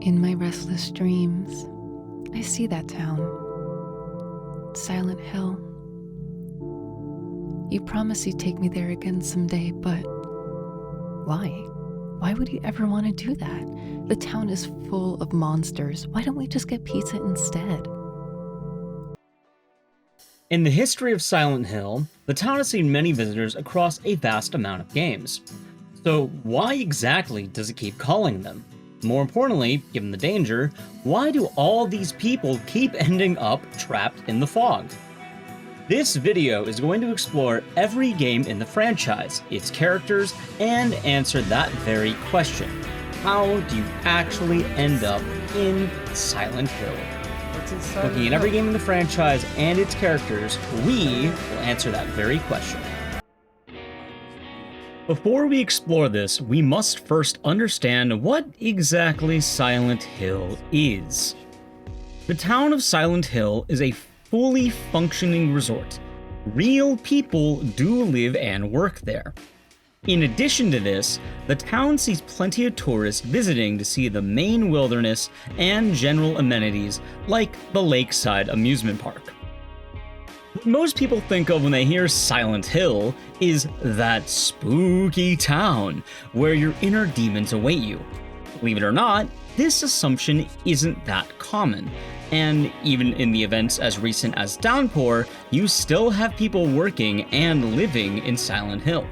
In my restless dreams, I see that town. Silent Hill. You promise you'd take me there again someday, but why? Why would you ever want to do that? The town is full of monsters. Why don't we just get pizza instead? In the history of Silent Hill, the town has seen many visitors across a vast amount of games. So why exactly does it keep calling them? More importantly, given the danger, why do all these people keep ending up trapped in the fog? This video is going to explore every game in the franchise, its characters, and answer that very question. How do you actually end up in Silent Hill? Looking at every game in the franchise and its characters, we will answer that very question. Before we explore this, we must first understand what exactly Silent Hill is. The town of Silent Hill is a fully functioning resort. Real people do live and work there. In addition to this, the town sees plenty of tourists visiting to see the main wilderness and general amenities like the lakeside amusement park. What most people think of when they hear Silent Hill is that spooky town where your inner demons await you. Believe it or not, this assumption isn't that common, and even in the events as recent as Downpour, you still have people working and living in Silent Hill.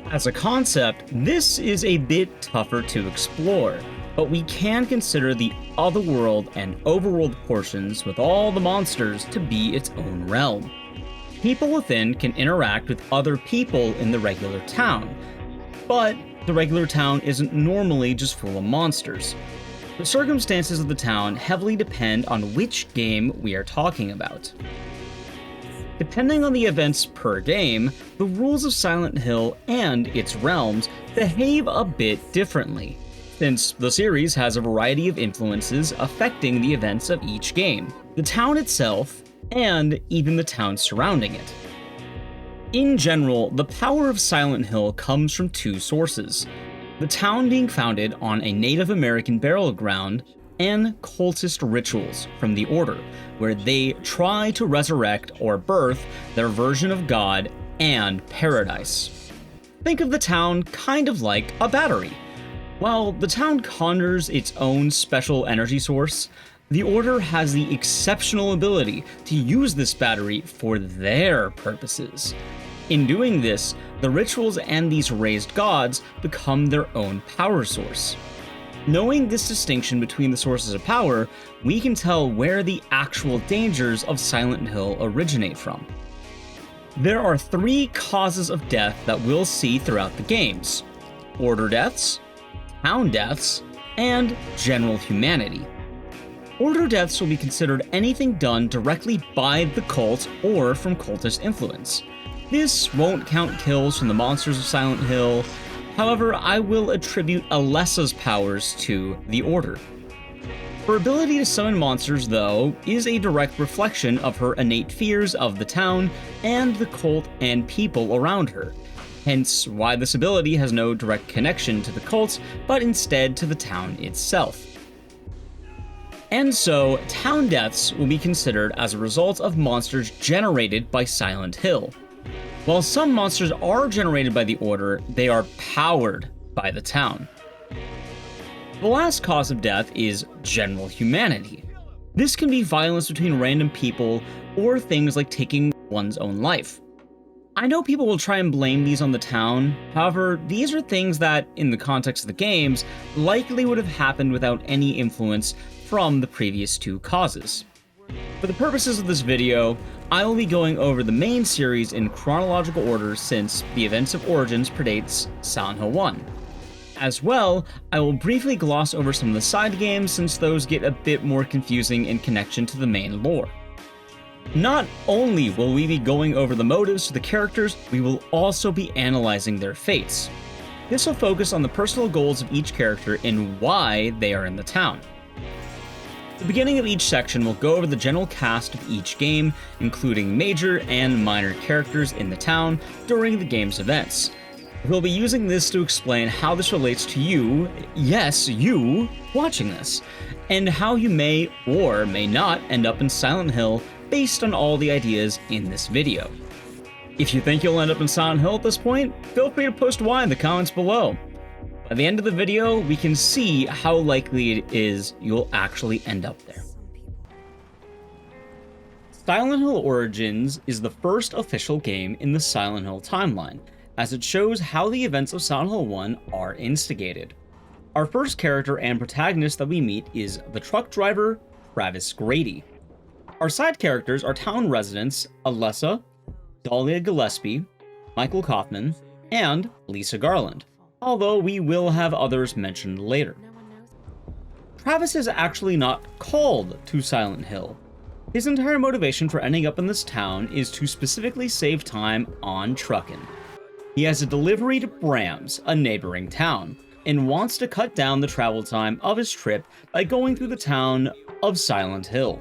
As a concept, this is a bit tougher to explore, but we can consider the otherworld and overworld portions with all the monsters to be its own realm. People within can interact with other people in the regular town, but the regular town isn't normally just full of monsters. The circumstances of the town heavily depend on which game we are talking about. Depending on the events per game, the rules of Silent Hill and its realms behave a bit differently, since the series has a variety of influences affecting the events of each game, the town itself, and even the town surrounding it. In general, the power of Silent Hill comes from two sources: the town being founded on a Native American burial ground, and cultist rituals from the Order, where they try to resurrect or birth their version of God and paradise. Think of the town kind of like a battery. While the town conjures its own special energy source, the Order has the exceptional ability to use this battery for their purposes. In doing this, the rituals and these raised gods become their own power source. Knowing this distinction between the sources of power, we can tell where the actual dangers of Silent Hill originate from. There are three causes of death that we'll see throughout the games: Order deaths, town deaths, and general humanity. Order deaths will be considered anything done directly by the cult or from cultist influence. This won't count kills from the monsters of Silent Hill. However, I will attribute Alessa's powers to the Order. Her ability to summon monsters, though, is a direct reflection of her innate fears of the town and the cult and people around her, hence why this ability has no direct connection to the cult, but instead to the town itself. And so, town deaths will be considered as a result of monsters generated by Silent Hill. While some monsters are generated by the Order, they are powered by the town. The last cause of death is general humanity. This can be violence between random people or things like taking one's own life. I know people will try and blame these on the town, however, these are things that, in the context of the games, likely would have happened without any influence from the previous two causes. For the purposes of this video, I will be going over the main series in chronological order since the events of Origins predates Silent Hill 1. As well, I will briefly gloss over some of the side games since those get a bit more confusing in connection to the main lore. Not only will we be going over the motives to the characters, we will also be analyzing their fates. This will focus on the personal goals of each character and why they are in the town. At the beginning of each section, we'll go over the general cast of each game, including major and minor characters in the town during the game's events. We'll be using this to explain how this relates to you, yes, you, watching this, and how you may or may not end up in Silent Hill based on all the ideas in this video. If you think you'll end up in Silent Hill at this point, feel free to post why in the comments below. By the end of the video, we can see how likely it is you'll actually end up there. Silent Hill Origins is the first official game in the Silent Hill timeline, as it shows how the events of Silent Hill 1 are instigated. Our first character and protagonist that we meet is the truck driver, Travis Grady. Our side characters are town residents Alessa, Dahlia Gillespie, Michael Kaufman, and Lisa Garland, although we will have others mentioned later. Travis is actually not called to Silent Hill. His entire motivation for ending up in this town is to specifically save time on truckin'. He has a delivery to Brams, a neighboring town, and wants to cut down the travel time of his trip by going through the town of Silent Hill.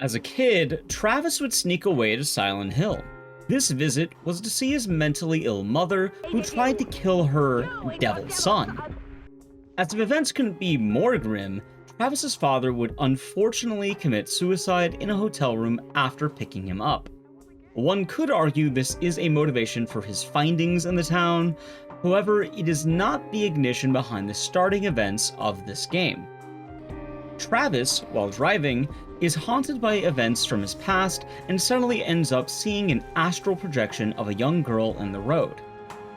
As a kid, Travis would sneak away to Silent Hill. This visit was to see his mentally ill mother, who tried to kill her devil son. As if events couldn't be more grim, Travis's father would unfortunately commit suicide in a hotel room after picking him up. One could argue this is a motivation for his findings in the town, however, it is not the ignition behind the starting events of this game. Travis, while driving, is haunted by events from his past and suddenly ends up seeing an astral projection of a young girl in the road.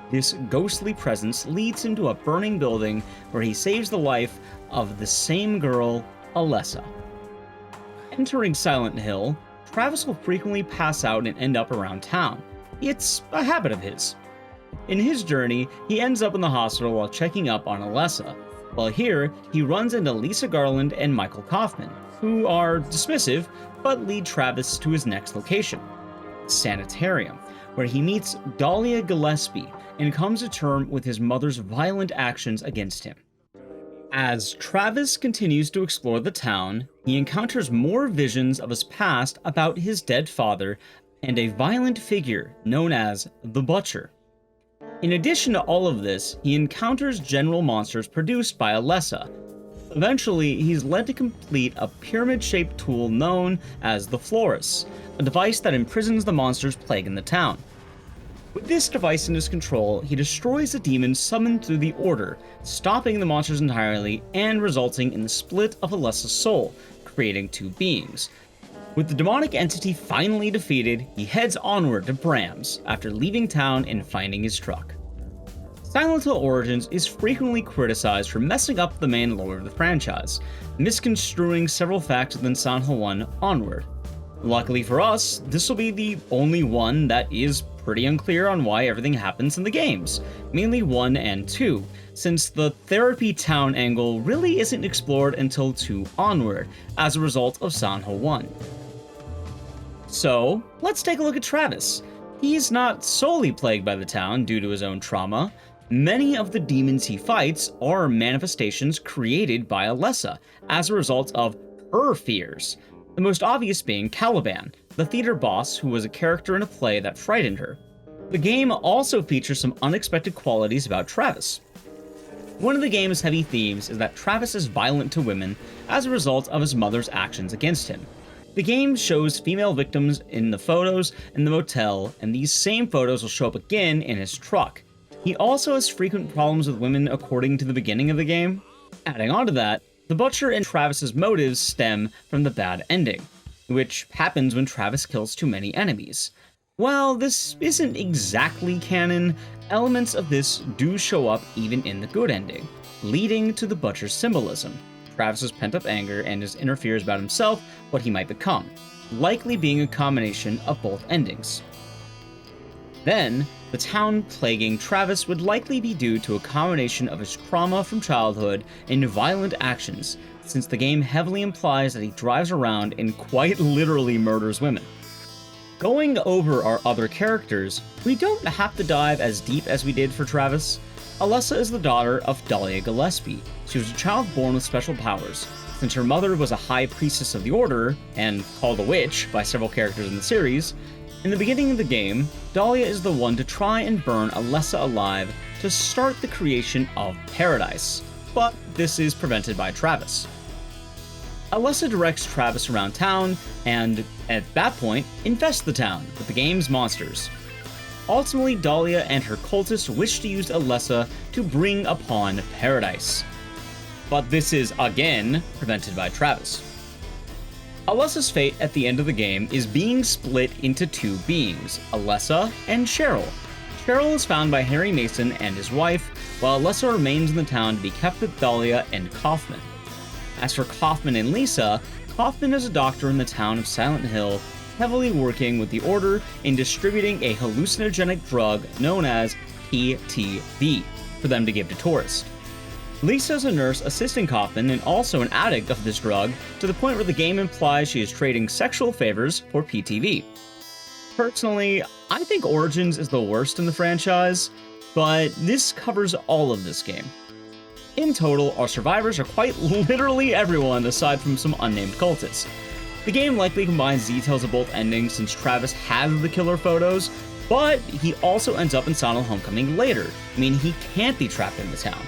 This ghostly presence leads him to a burning building where he saves the life of the same girl, Alessa. Entering Silent Hill, Travis will frequently pass out and end up around town. It's a habit of his. In his journey, he ends up in the hospital while checking up on Alessa. While here, he runs into Lisa Garland and Michael Kaufman, who are dismissive, but lead Travis to his next location, Sanitarium, where he meets Dahlia Gillespie and comes to terms with his mother's violent actions against him. As Travis continues to explore the town, he encounters more visions of his past about his dead father and a violent figure known as the Butcher. In addition to all of this, he encounters general monsters produced by Alessa. Eventually, he's led to complete a pyramid-shaped tool known as the Florus, a device that imprisons the monsters plaguing the town. With this device in his control, he destroys the demons summoned through the Order, stopping the monsters entirely and resulting in the split of Alessa's soul, creating two beings. With the demonic entity finally defeated, he heads onward to Brams after leaving town and finding his truck. Silent Hill Origins is frequently criticized for messing up the main lore of the franchise, misconstruing several facts within Silent Hill 1 onward. Luckily for us, this will be the only one that is pretty unclear on why everything happens in the games, mainly 1 and 2, since the therapy town angle really isn't explored until 2 onward, as a result of Silent Hill 1. So, let's take a look at Travis. He's not solely plagued by the town due to his own trauma. Many of the demons he fights are manifestations created by Alessa as a result of her fears, the most obvious being Caliban, the theater boss who was a character in a play that frightened her. The game also features some unexpected qualities about Travis. One of the game's heavy themes is that Travis is violent to women as a result of his mother's actions against him. The game shows female victims in the photos in the motel, and these same photos will show up again in his truck. He also has frequent problems with women according to the beginning of the game. Adding on to that, the Butcher and Travis's motives stem from the bad ending, which happens when Travis kills too many enemies. While this isn't exactly canon, elements of this do show up even in the good ending, leading to the Butcher's symbolism, Travis's pent-up anger and his inner fears about himself, what he might become, likely being a combination of both endings. Then, the town plaguing Travis would likely be due to a combination of his trauma from childhood and violent actions, since the game heavily implies that he drives around and quite literally murders women. Going over our other characters, we don't have to dive as deep as we did for Travis. Alessa is the daughter of Dahlia Gillespie. She was a child born with special powers. Since her mother was a high priestess of the Order, and called a witch by several characters in the series, In the beginning of the game, Dahlia is the one to try and burn Alessa alive to start the creation of Paradise, but this is prevented by Travis. Alessa directs Travis around town and, at that point, infests the town with the game's monsters. Ultimately, Dahlia and her cultists wish to use Alessa to bring upon Paradise. But this is, again, prevented by Travis. Alessa's fate at the end of the game is being split into two beings, Alessa and Cheryl. Cheryl is found by Harry Mason and his wife, while Alessa remains in the town to be kept with Dahlia and Kaufman. As for Kaufman and Lisa, Kaufman is a doctor in the town of Silent Hill, heavily working with the Order in distributing a hallucinogenic drug known as PTV for them to give to tourists. Lisa is a nurse assisting Kaufman and also an addict of this drug, to the point where the game implies she is trading sexual favors for PTV. Personally, I think Origins is the worst in the franchise, but this covers all of this game. In total, our survivors are quite literally everyone aside from some unnamed cultists. The game likely combines details of both endings since Travis has the killer photos, but he also ends up in Silent Hill Homecoming later, meaning he can't be trapped in the town.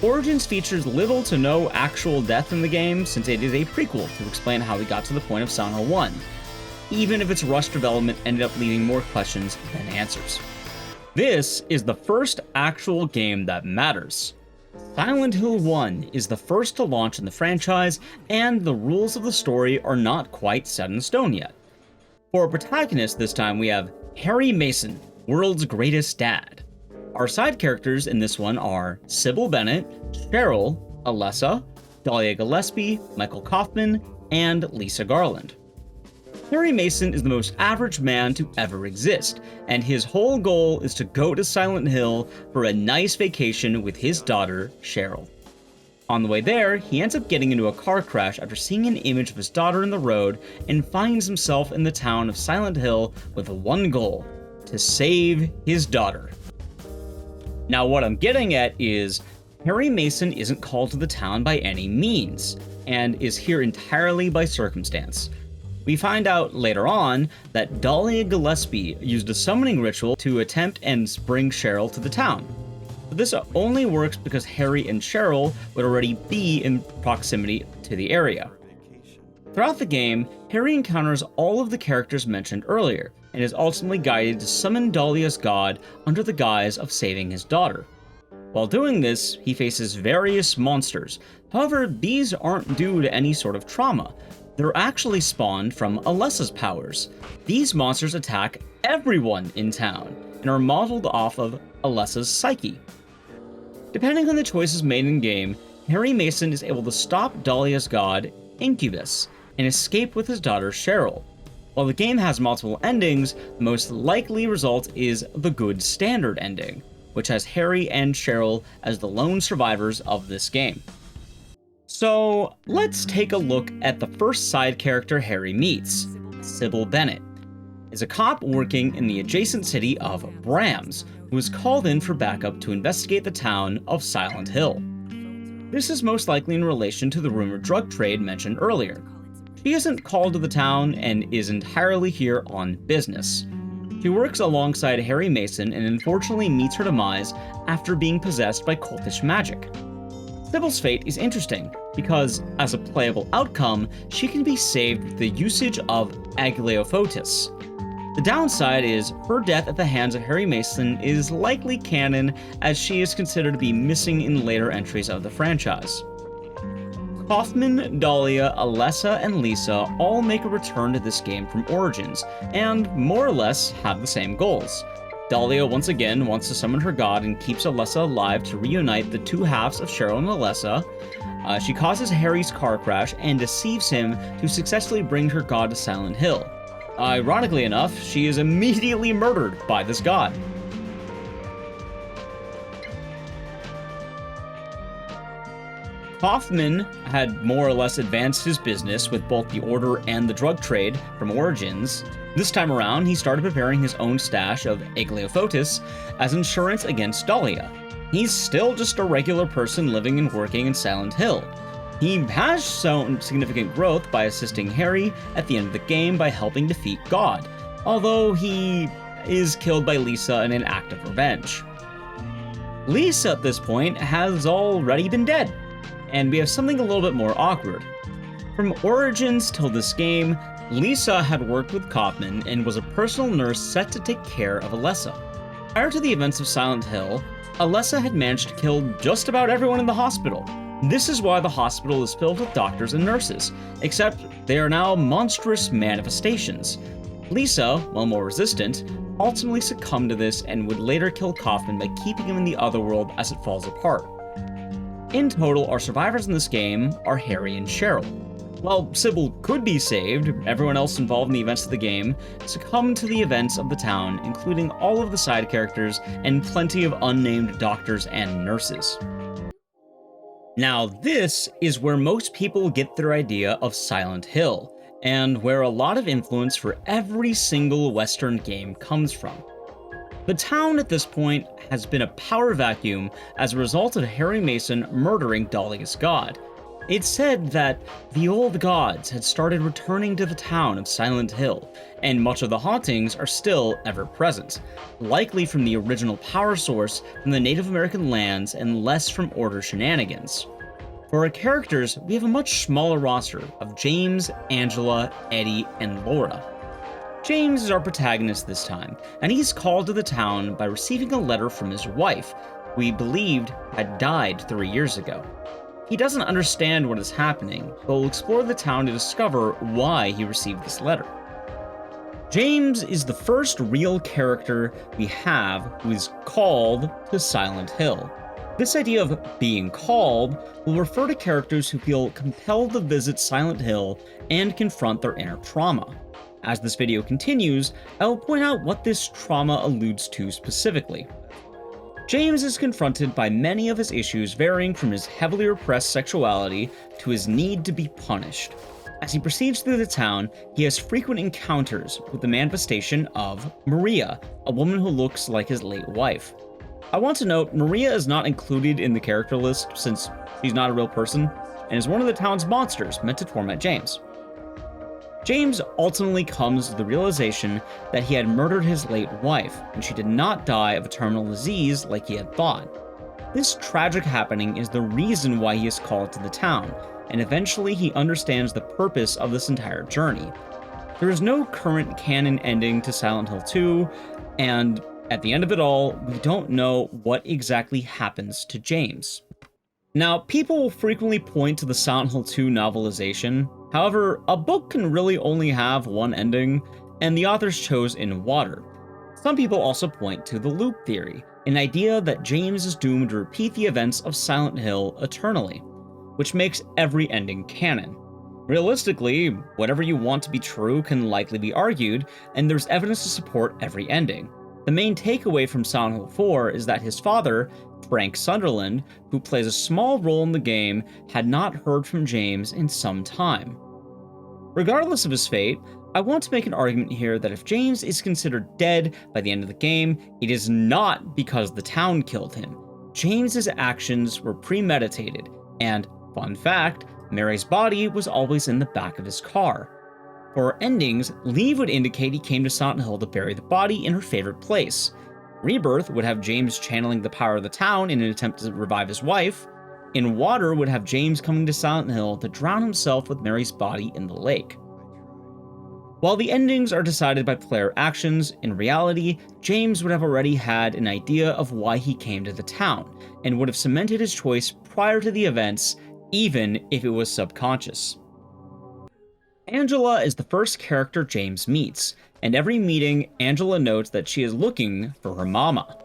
Origins features little to no actual death in the game, since it is a prequel to explain how we got to the point of Silent Hill 1, even if its rushed development ended up leaving more questions than answers. This is the first actual game that matters. Silent Hill 1 is the first to launch in the franchise, and the rules of the story are not quite set in stone yet. For a protagonist this time we have Harry Mason, world's greatest dad. Our side characters in this one are Sybil Bennett, Cheryl, Alessa, Dahlia Gillespie, Michael Kaufman, and Lisa Garland. Harry Mason is the most average man to ever exist, and his whole goal is to go to Silent Hill for a nice vacation with his daughter, Cheryl. On the way there, he ends up getting into a car crash after seeing an image of his daughter in the road and finds himself in the town of Silent Hill with one goal: to save his daughter. Now, what I'm getting at is, Harry Mason isn't called to the town by any means, and is here entirely by circumstance. We find out later on that Dahlia Gillespie used a summoning ritual to attempt and bring Cheryl to the town. But this only works because Harry and Cheryl would already be in proximity to the area. Throughout the game, Harry encounters all of the characters mentioned earlier, and is ultimately guided to summon Dahlia's god under the guise of saving his daughter. While doing this, he faces various monsters. However, these aren't due to any sort of trauma. They're actually spawned from Alessa's powers. These monsters attack everyone in town, and are modeled off of Alessa's psyche. Depending on the choices made in-game, Harry Mason is able to stop Dahlia's god, Incubus, and escape with his daughter Cheryl. While the game has multiple endings, the most likely result is the good standard ending, which has Harry and Cheryl as the lone survivors of this game. So let's take a look at the first side character Harry meets, Sybil Bennett. Is a cop working in the adjacent city of Brams, who is called in for backup to investigate the town of Silent Hill. This is most likely in relation to the rumored drug trade mentioned earlier. She isn't called to the town and is entirely here on business. She works alongside Harry Mason and unfortunately meets her demise after being possessed by cultish magic. Sybil's fate is interesting, because as a playable outcome, she can be saved with the usage of Aglaophotis. The downside is, her death at the hands of Harry Mason is likely canon, as she is considered to be missing in later entries of the franchise. Kaufman, Dahlia, Alessa, and Lisa all make a return to this game from Origins, and more or less have the same goals. Dahlia once again wants to summon her god and keeps Alessa alive to reunite the two halves of Cheryl and Alessa. She causes Harry's car crash and deceives him to successfully bring her god to Silent Hill. Ironically enough, she is immediately murdered by this god. Kaufman had more or less advanced his business with both the Order and the drug trade from Origins. This time around, he started preparing his own stash of Aglaophotis as insurance against Dahlia. He's still just a regular person living and working in Silent Hill. He has shown significant growth by assisting Harry at the end of the game by helping defeat God. although he is killed by Lisa in an act of revenge. Lisa at this point has already been dead, and we have something a little bit more awkward. From Origins till this game, Lisa had worked with Kaufman and was a personal nurse set to take care of Alessa. Prior to the events of Silent Hill, Alessa had managed to kill just about everyone in the hospital. This is why the hospital is filled with doctors and nurses, except they are now monstrous manifestations. Lisa, while more resistant, ultimately succumbed to this and would later kill Kaufman by keeping him in the otherworld as it falls apart. In total, our survivors in this game are Harry and Cheryl. While Sybil could be saved, everyone else involved in the events of the game succumbed to the events of the town, including all of the side characters and plenty of unnamed doctors and nurses. Now, this is where most people get their idea of Silent Hill, and where a lot of influence for every single Western game comes from. The town at this point has been a power vacuum as a result of Harry Mason murdering Dahlia's god. It's said that the old gods had started returning to the town of Silent Hill, and much of the hauntings are still ever present, likely from the original power source from the Native American lands and less from Order shenanigans. For our characters, we have a much smaller roster of James, Angela, Eddie, and Laura. James is our protagonist this time, and he's called to the town by receiving a letter from his wife, who he believed had died 3 years ago. He doesn't understand what is happening, but will explore the town to discover why he received this letter. James is the first real character we have who is called to Silent Hill. This idea of being called will refer to characters who feel compelled to visit Silent Hill and confront their inner trauma. As this video continues, I will point out what this trauma alludes to specifically. James is confronted by many of his issues varying from his heavily repressed sexuality to his need to be punished. As he proceeds through the town, he has frequent encounters with the manifestation of Maria, a woman who looks like his late wife. I want to note, Maria is not included in the character list since she's not a real person, and is one of the town's monsters meant to torment James. James ultimately comes to the realization that he had murdered his late wife, and she did not die of a terminal disease like he had thought. This tragic happening is the reason why he is called to the town, and eventually he understands the purpose of this entire journey. There is no current canon ending to Silent Hill 2, and at the end of it all, we don't know what exactly happens to James. Now, people will frequently point to the Silent Hill 2 novelization. However, a book can really only have one ending, and the authors chose In Water. Some people also point to the loop theory, an idea that James is doomed to repeat the events of Silent Hill eternally, which makes every ending canon. Realistically, whatever you want to be true can likely be argued, and there's evidence to support every ending. The main takeaway from Silent Hill 4 is that his father, Frank Sunderland, who plays a small role in the game, had not heard from James in some time. Regardless of his fate, I want to make an argument here that if James is considered dead by the end of the game, it is not because the town killed him. James's actions were premeditated, and, fun fact, Mary's body was always in the back of his car. For endings, Leave would indicate he came to Silent Hill to bury the body in her favorite place. Rebirth would have James channeling the power of the town in an attempt to revive his wife. In Water would have James coming to Silent Hill to drown himself with Mary's body in the lake. While the endings are decided by player actions, in reality, James would have already had an idea of why he came to the town, and would have cemented his choice prior to the events, even if it was subconscious. Angela is the first character James meets, and every meeting, Angela notes that she is looking for her mama.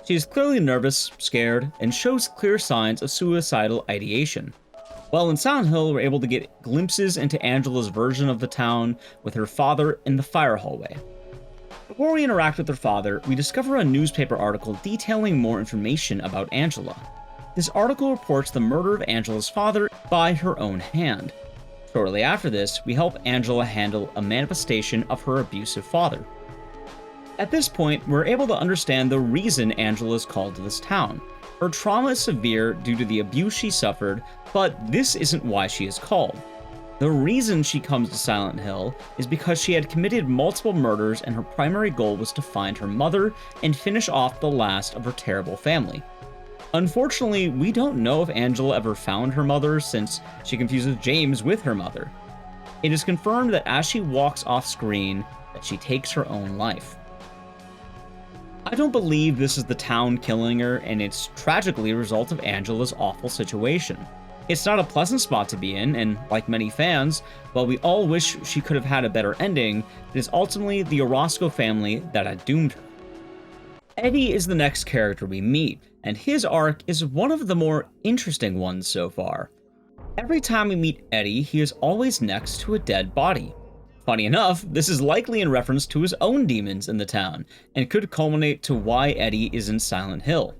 She is clearly nervous, scared, and shows clear signs of suicidal ideation. While in Silent Hill, we're able to get glimpses into Angela's version of the town with her father in the fire hallway. Before we interact with her father, we discover a newspaper article detailing more information about Angela. This article reports the murder of Angela's father by her own hand. Shortly after this, we help Angela handle a manifestation of her abusive father. At this point, we're able to understand the reason Angela is called to this town. Her trauma is severe due to the abuse she suffered, but this isn't why she is called. The reason she comes to Silent Hill is because she had committed multiple murders and her primary goal was to find her mother and finish off the last of her terrible family. Unfortunately, we don't know if Angela ever found her mother since she confuses James with her mother. It is confirmed that as she walks off screen, that she takes her own life. I don't believe this is the town killing her, and it's tragically a result of Angela's awful situation. It's not a pleasant spot to be in, and like many fans, while we all wish she could have had a better ending, it is ultimately the Orozco family that had doomed her. Eddie is the next character we meet, and his arc is one of the more interesting ones so far. Every time we meet Eddie, he is always next to a dead body. Funny enough, this is likely in reference to his own demons in the town, and could culminate to why Eddie is in Silent Hill.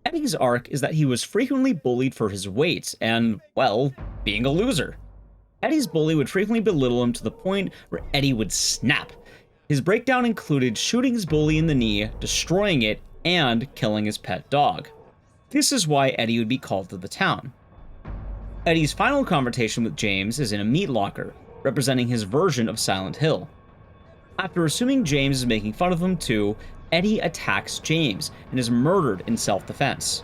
Eddie's arc is that he was frequently bullied for his weight and, well, being a loser. Eddie's bully would frequently belittle him to the point where Eddie would snap. His breakdown included shooting his bully in the knee, destroying it, and killing his pet dog. This is why Eddie would be called to the town. Eddie's final confrontation with James is in a meat locker, representing his version of Silent Hill. After assuming James is making fun of him too, Eddie attacks James and is murdered in self-defense.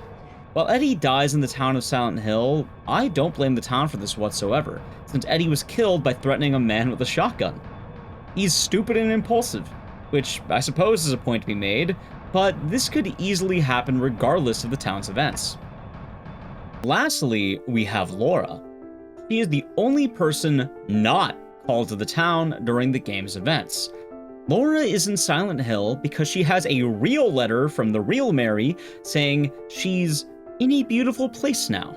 While Eddie dies in the town of Silent Hill, I don't blame the town for this whatsoever, since Eddie was killed by threatening a man with a shotgun. He's stupid and impulsive, which I suppose is a point to be made, but this could easily happen regardless of the town's events. Lastly, we have Laura. She is the only person not called to the town during the game's events. Laura is in Silent Hill because she has a real letter from the real Mary saying she's in a beautiful place now.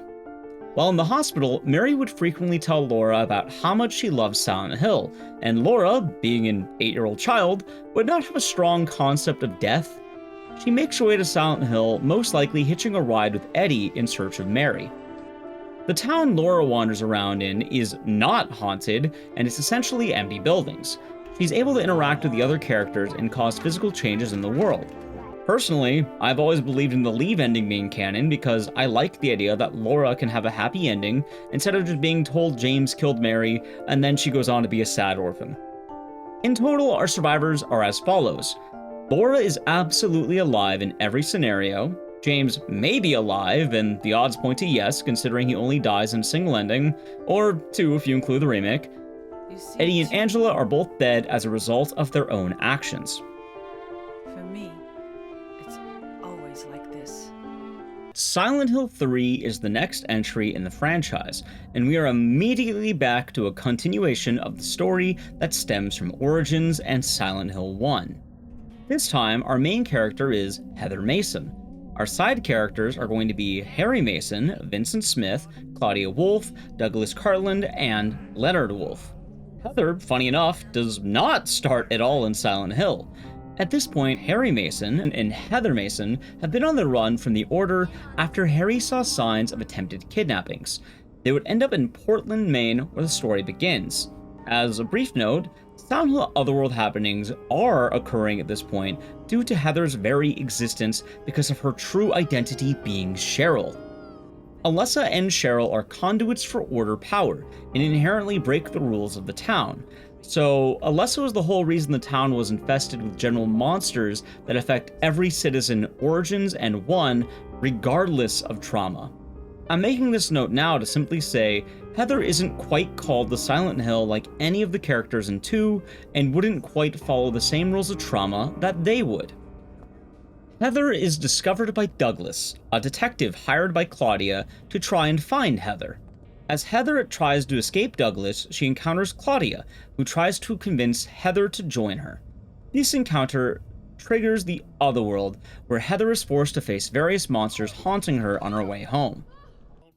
While in the hospital, Mary would frequently tell Laura about how much she loves Silent Hill, and Laura, being an 8-year-old child, would not have a strong concept of death. She makes her way to Silent Hill, most likely hitching a ride with Eddie in search of Mary. The town Laura wanders around in is not haunted, and it's essentially empty buildings. She's able to interact with the other characters and cause physical changes in the world. Personally, I've always believed in the Leave ending being canon because I like the idea that Laura can have a happy ending instead of just being told James killed Mary and then she goes on to be a sad orphan. In total, our survivors are as follows. Laura is absolutely alive in every scenario. James may be alive, and the odds point to yes, considering he only dies in a single ending, or 2 if you include the remake. Eddie and Angela are both dead as a result of their own actions. For me, it's always like this. Silent Hill 3 is the next entry in the franchise, and we are immediately back to a continuation of the story that stems from Origins and Silent Hill 1. This time, our main character is Heather Mason. Our side characters are going to be Harry Mason, Vincent Smith, Claudia Wolf, Douglas Cartland, and Leonard Wolf. Heather, funny enough, does not start at all in Silent Hill. At this point, Harry Mason and Heather Mason have been on the run from the Order after Harry saw signs of attempted kidnappings. They would end up in Portland, Maine, where the story begins. As a brief note, Silent Hill Otherworld happenings are occurring at this point due to Heather's very existence because of her true identity being Cheryl. Alessa and Cheryl are conduits for Order power and inherently break the rules of the town. So Alessa was the whole reason the town was infested with general monsters that affect every citizen Origins and 1 regardless of trauma. I'm making this note now to simply say Heather isn't quite called the Silent Hill like any of the characters in 2 and wouldn't quite follow the same rules of trauma that they would. Heather is discovered by Douglas, a detective hired by Claudia to try and find Heather. As Heather tries to escape Douglas, she encounters Claudia, who tries to convince Heather to join her. This encounter triggers the Otherworld, where Heather is forced to face various monsters haunting her on her way home.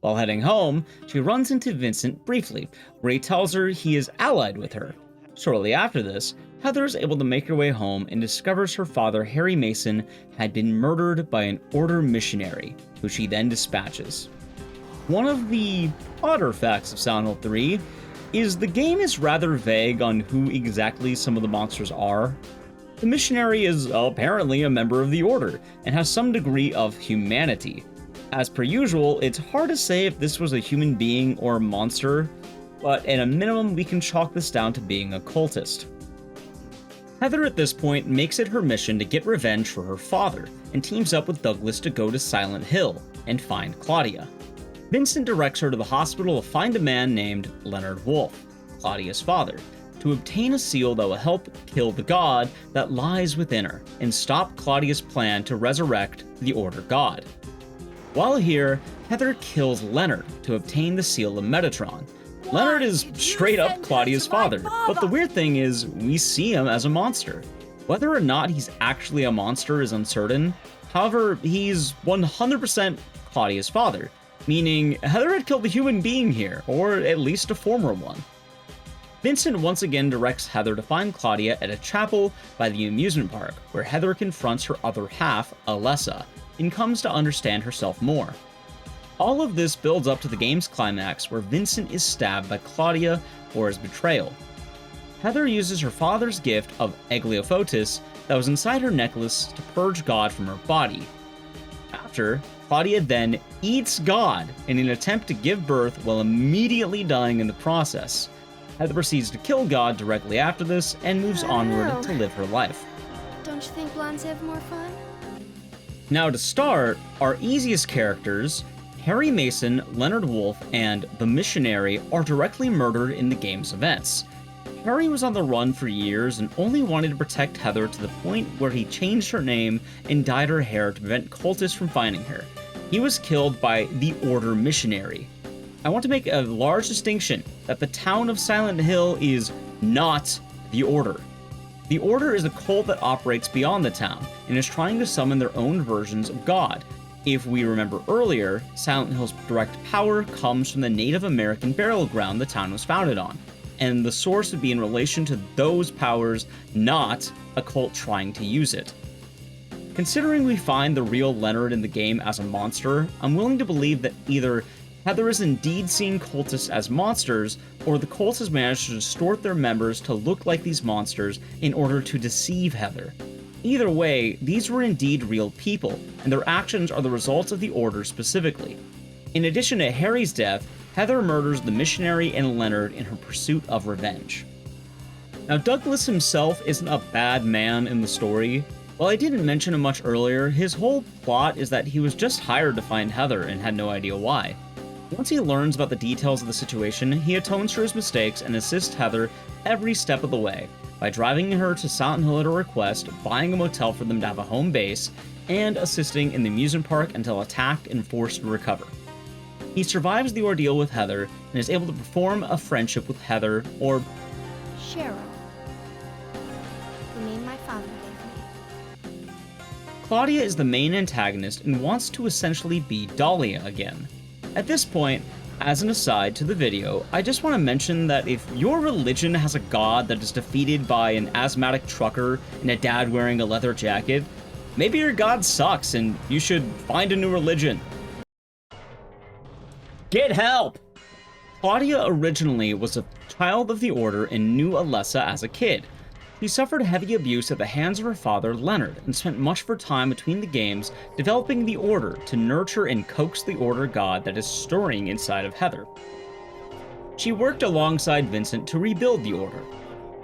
While heading home, she runs into Vincent briefly, where he tells her he is allied with her. Shortly after this, Heather is able to make her way home and discovers her father, Harry Mason, had been murdered by an Order missionary, who she then dispatches. One of the odder facts of Silent Hill 3 is the game is rather vague on who exactly some of the monsters are. The missionary is apparently a member of the Order and has some degree of humanity. As per usual, it's hard to say if this was a human being or a monster. but at a minimum we can chalk this down to being a cultist. Heather at this point makes it her mission to get revenge for her father, and teams up with Douglas to go to Silent Hill and find Claudia. Vincent directs her to the hospital to find a man named Leonard Wolf, Claudia's father, to obtain a seal that will help kill the god that lies within her and stop Claudia's plan to resurrect the Order God. While here, Heather kills Leonard to obtain the seal of Metatron. Leonard is straight up Claudia's father, but the weird thing is we see him as a monster. Whether or not he's actually a monster is uncertain. However, he's 100% Claudia's father, meaning Heather had killed a human being here, or at least a former one. Vincent once again directs Heather to find Claudia at a chapel by the amusement park, where Heather confronts her other half, Alessa, and comes to understand herself more. All of this builds up to the game's climax, where Vincent is stabbed by Claudia for his betrayal. Heather uses her father's gift of Egliofotis that was inside her necklace to purge God from her body. After, Claudia then eats God in an attempt to give birth while immediately dying in the process. Heather proceeds to kill God directly after this and moves onward to live her life. Don't you think blondes have more fun? Now to start, our easiest characters, Harry Mason, Leonard Wolf, and the Missionary are directly murdered in the game's events. Harry was on the run for years and only wanted to protect Heather to the point where he changed her name and dyed her hair to prevent cultists from finding her. He was killed by the Order Missionary. I want to make a large distinction that the town of Silent Hill is not the Order. The Order is a cult that operates beyond the town and is trying to summon their own versions of God. If we remember earlier, Silent Hill's direct power comes from the Native American burial ground the town was founded on, and the source would be in relation to those powers, not a cult trying to use it. Considering we find the real Leonard in the game as a monster, I'm willing to believe that either Heather is indeed seeing cultists as monsters, or the cult has managed to distort their members to look like these monsters in order to deceive Heather. Either way, these were indeed real people, and their actions are the results of the Order specifically. In addition to Harry's death, Heather murders the Missionary and Leonard in her pursuit of revenge. Now, Douglas himself isn't a bad man in the story. While I didn't mention him much earlier, his whole plot is that he was just hired to find Heather and had no idea why. Once he learns about the details of the situation, he atones for his mistakes and assists Heather every step of the way, by driving her to Silent Hill at her request, buying a motel for them to have a home base, and assisting in the amusement park until attacked and forced to recover. He survives the ordeal with Heather and is able to perform a friendship with Heather, or Cheryl. The name my father gave me. Claudia is the main antagonist and wants to essentially be Dahlia again. At this point, as an aside to the video, I just want to mention that if your religion has a god that is defeated by an asthmatic trucker and a dad wearing a leather jacket, maybe your god sucks and you should find a new religion. Get help! Claudia originally was a child of the Order and knew Alessa as a kid. She suffered heavy abuse at the hands of her father, Leonard, and spent much of her time between the games developing the Order to nurture and coax the Order god that is stirring inside of Heather. She worked alongside Vincent to rebuild the Order.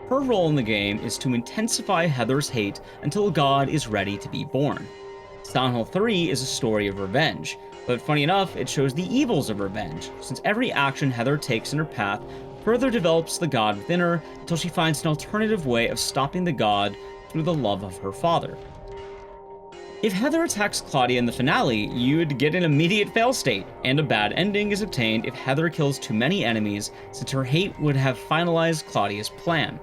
Her role in the game is to intensify Heather's hate until God is ready to be born. Silent Hill 3 is a story of revenge, but funny enough, it shows the evils of revenge, since every action Heather takes in her path further develops the god within her until she finds an alternative way of stopping the god through the love of her father. If Heather attacks Claudia in the finale, you'd get an immediate fail state, and a bad ending is obtained if Heather kills too many enemies, since her hate would have finalized Claudia's plan.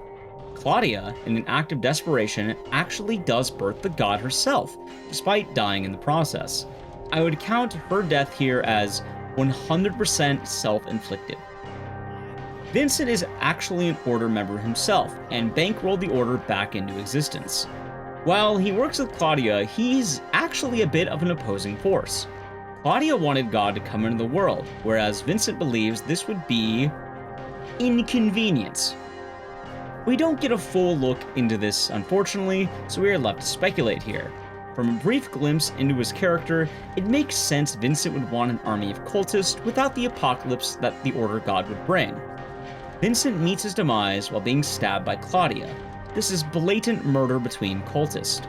Claudia, in an act of desperation, actually does birth the god herself, despite dying in the process. I would count her death here as 100% self-inflicted. Vincent is actually an Order member himself, and bankrolled the Order back into existence. While he works with Claudia, he's actually a bit of an opposing force. Claudia wanted God to come into the world, whereas Vincent believes this would be inconvenience. We don't get a full look into this, unfortunately, so we are left to speculate here. From a brief glimpse into his character, it makes sense Vincent would want an army of cultists without the apocalypse that the Order god would bring. Vincent meets his demise while being stabbed by Claudia. This is blatant murder between cultists.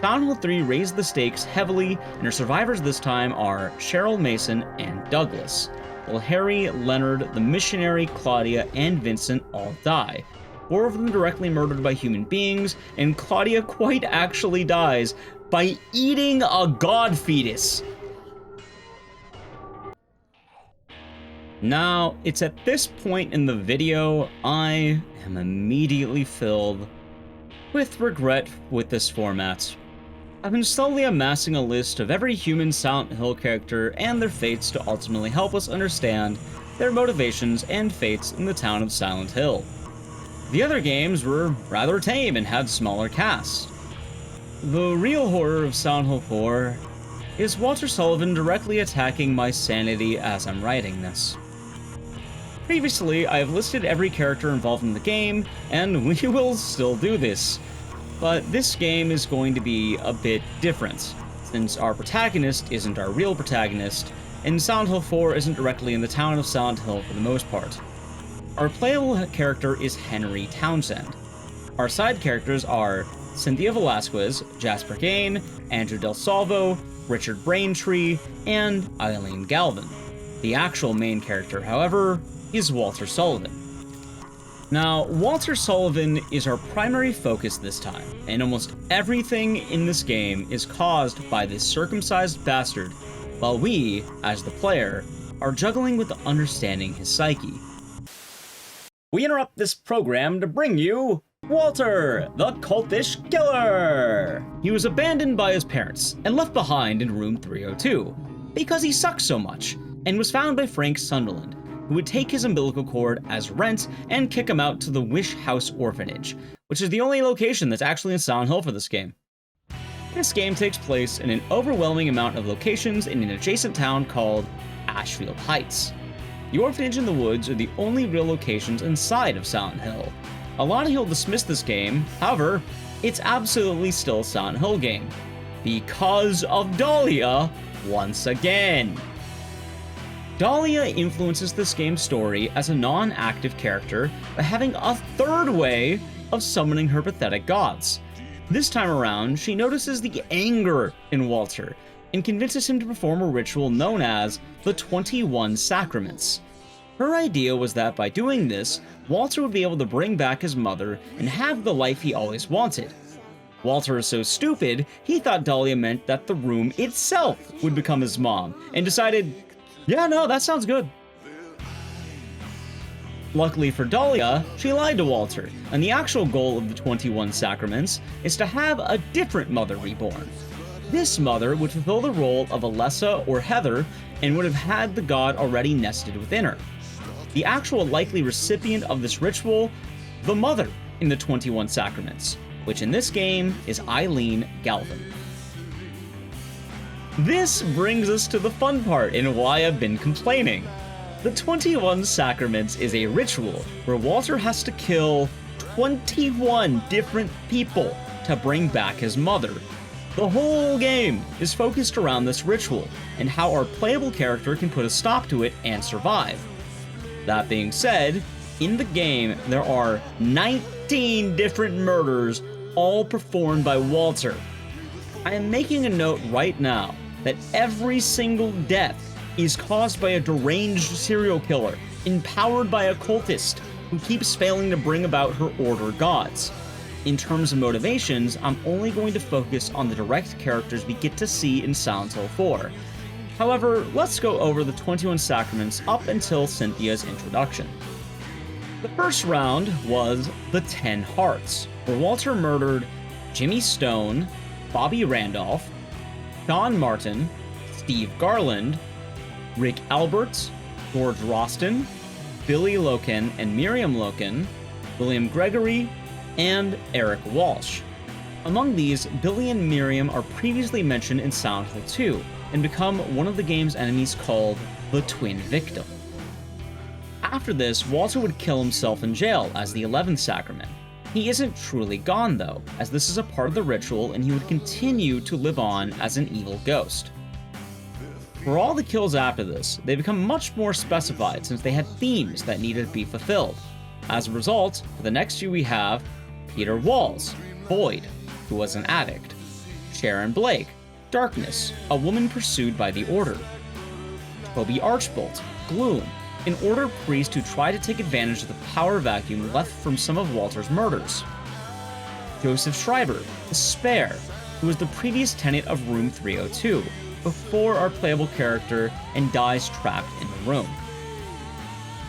Silent Hill 3 raised the stakes heavily, and our survivors this time are Cheryl Mason and Douglas, while Harry, Leonard, the missionary, Claudia, and Vincent all die. 4 of them directly murdered by human beings, and Claudia quite actually dies by eating a god fetus. Now, it's at this point in the video I am immediately filled with regret with this format. I've been slowly amassing a list of every human Silent Hill character and their fates to ultimately help us understand their motivations and fates in the town of Silent Hill. The other games were rather tame and had smaller casts. The real horror of Silent Hill 4 is Walter Sullivan directly attacking my sanity as I'm writing this. Previously, I have listed every character involved in the game, and we will still do this. But this game is going to be a bit different, since our protagonist isn't our real protagonist, and Silent Hill 4 isn't directly in the town of Silent Hill for the most part. Our playable character is Henry Townsend. Our side characters are Cynthia Velasquez, Jasper Gain, Andrew Del Salvo, Richard Braintree, and Eileen Galvin. The actual main character, however, is Walter Sullivan. Now, Walter Sullivan is our primary focus this time, and almost everything in this game is caused by this circumcised bastard, while we, as the player, are juggling with understanding his psyche. We interrupt this program to bring you Walter, the cultish killer! He was abandoned by his parents and left behind in room 302 because he sucks so much, and was found by Frank Sunderland, who would take his umbilical cord as rent and kick him out to the Wish House Orphanage, which is the only location that's actually in Silent Hill for this game. This game takes place in an overwhelming amount of locations in an adjacent town called Ashfield Heights. The orphanage and the woods are the only real locations inside of Silent Hill. A lot of people dismiss this game, however, it's absolutely still a Silent Hill game. Because of Dahlia, once again. Dahlia influences this game's story as a non-active character by having a third way of summoning her pathetic gods. This time around, she notices the anger in Walter and convinces him to perform a ritual known as the 21 Sacraments. Her idea was that by doing this, Walter would be able to bring back his mother and have the life he always wanted. Walter is so stupid, he thought Dahlia meant that the room itself would become his mom, and decided, yeah, no, that sounds good. Luckily for Dahlia, she lied to Walter, and the actual goal of the 21 Sacraments is to have a different mother reborn. This mother would fulfill the role of Alessa or Heather and would have had the god already nested within her. The actual likely recipient of this ritual, the mother in the 21 Sacraments, which in this game is Eileen Galvin. This brings us to the fun part and why I've been complaining. The 21 Sacraments is a ritual where Walter has to kill 21 different people to bring back his mother. The whole game is focused around this ritual and how our playable character can put a stop to it and survive. That being said, in the game there are 19 different murders, all performed by Walter. I am making a note right now that every single death is caused by a deranged serial killer, empowered by a cultist, who keeps failing to bring about her order gods. In terms of motivations, I'm only going to focus on the direct characters we get to see in Silent Hill 4. However, let's go over the 21 Sacraments up until Cynthia's introduction. The first round was the 10 Hearts, where Walter murdered Jimmy Stone, Bobby Randolph, Sean Martin, Steve Garland, Rick Alberts, George Roston, Billy Loken and Miriam Loken, William Gregory, and Eric Walsh. Among these, Billy and Miriam are previously mentioned in Silent Hill 2 and become one of the game's enemies called the Twin Victim. After this, Walter would kill himself in jail as the 11th Sacrament. He isn't truly gone though, as this is a part of the ritual and he would continue to live on as an evil ghost. For all the kills after this, they become much more specified since they had themes that needed to be fulfilled. As a result, for the next few we have Peter Walls, Void, who was an addict, Sharon Blake, Darkness, a woman pursued by the Order, Toby Archbold, Gloom, an Order priest who tried to take advantage of the power vacuum left from some of Walter's murders, Joseph Schreiber, the Spare, who was the previous tenant of Room 302, before our playable character and dies trapped in the room.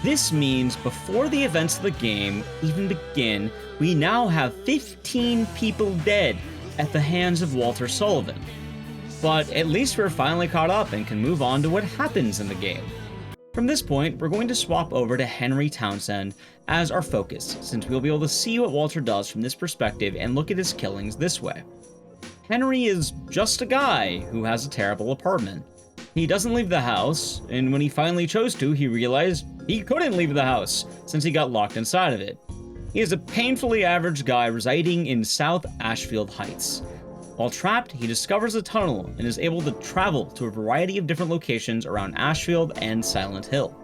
This means before the events of the game even begin, we now have 15 people dead at the hands of Walter Sullivan. But at least we're finally caught up and can move on to what happens in the game. From this point, we're going to swap over to Henry Townsend as our focus, since we'll be able to see what Walter does from this perspective and look at his killings this way. Henry is just a guy who has a terrible apartment. He doesn't leave the house, and when he finally chose to, he realized he couldn't leave the house since he got locked inside of it. He is a painfully average guy residing in South Ashfield Heights. While trapped, he discovers a tunnel and is able to travel to a variety of different locations around Ashfield and Silent Hill.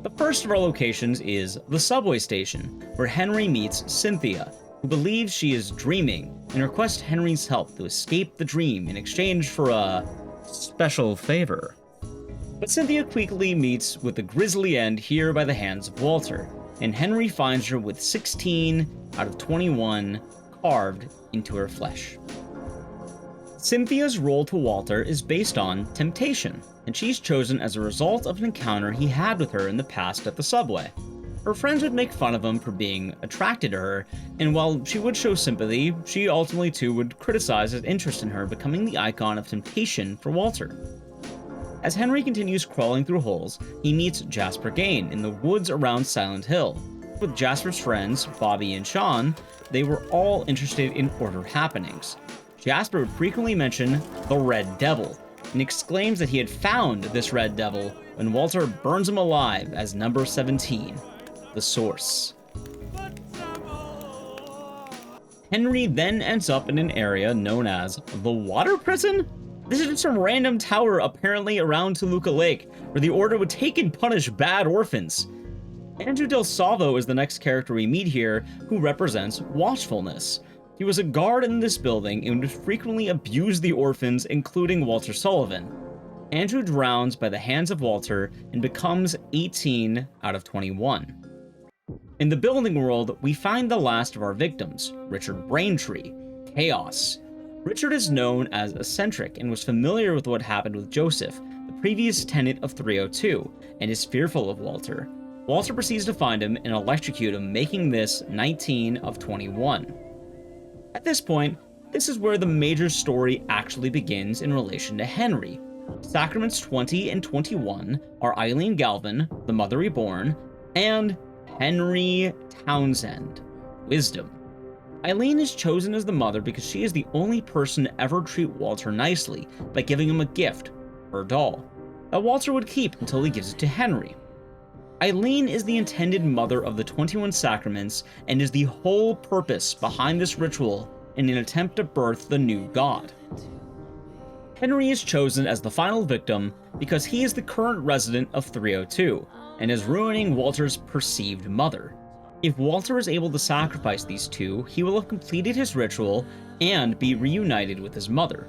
The first of our locations is the subway station, where Henry meets Cynthia, who believes she is dreaming and requests Henry's help to escape the dream in exchange for a special favor. But Cynthia quickly meets with a grisly end here by the hands of Walter, and Henry finds her with 16 out of 21 carved into her flesh. Cynthia's role to Walter is based on temptation, and she's chosen as a result of an encounter he had with her in the past at the subway. Her friends would make fun of him for being attracted to her, and while she would show sympathy, she ultimately too would criticize his interest in her becoming the icon of temptation for Walter. As Henry continues crawling through holes, he meets Jasper Gain in the woods around Silent Hill. With Jasper's friends, Bobby and Sean, they were all interested in Order happenings. Jasper would frequently mention the Red Devil, and exclaims that he had found this Red Devil when Walter burns him alive as number 17, the Source. Henry then ends up in an area known as the Water Prison? This is just some random tower apparently around Toluca Lake, where the Order would take and punish bad orphans. Andrew Del Salvo is the next character we meet here, who represents watchfulness. He was a guard in this building and would frequently abuse the orphans, including Walter Sullivan. Andrew drowns by the hands of Walter and becomes 18 out of 21. In the building world, we find the last of our victims, Richard Braintree, Chaos. Richard is known as eccentric and was familiar with what happened with Joseph, the previous tenant of 302, and is fearful of Walter. Walter proceeds to find him and electrocute him, making this 19 of 21. At this point, this is where the major story actually begins in relation to Henry. Sacraments 20 and 21 are Eileen Galvin, the Mother Reborn, and Henry Townsend, Wisdom. Eileen is chosen as the mother because she is the only person to ever treat Walter nicely by giving him a gift, her doll, that Walter would keep until he gives it to Henry. Eileen is the intended mother of the 21 sacraments and is the whole purpose behind this ritual in an attempt to birth the new god. Henry is chosen as the final victim because he is the current resident of 302 and is ruining Walter's perceived mother. If Walter is able to sacrifice these two, he will have completed his ritual and be reunited with his mother.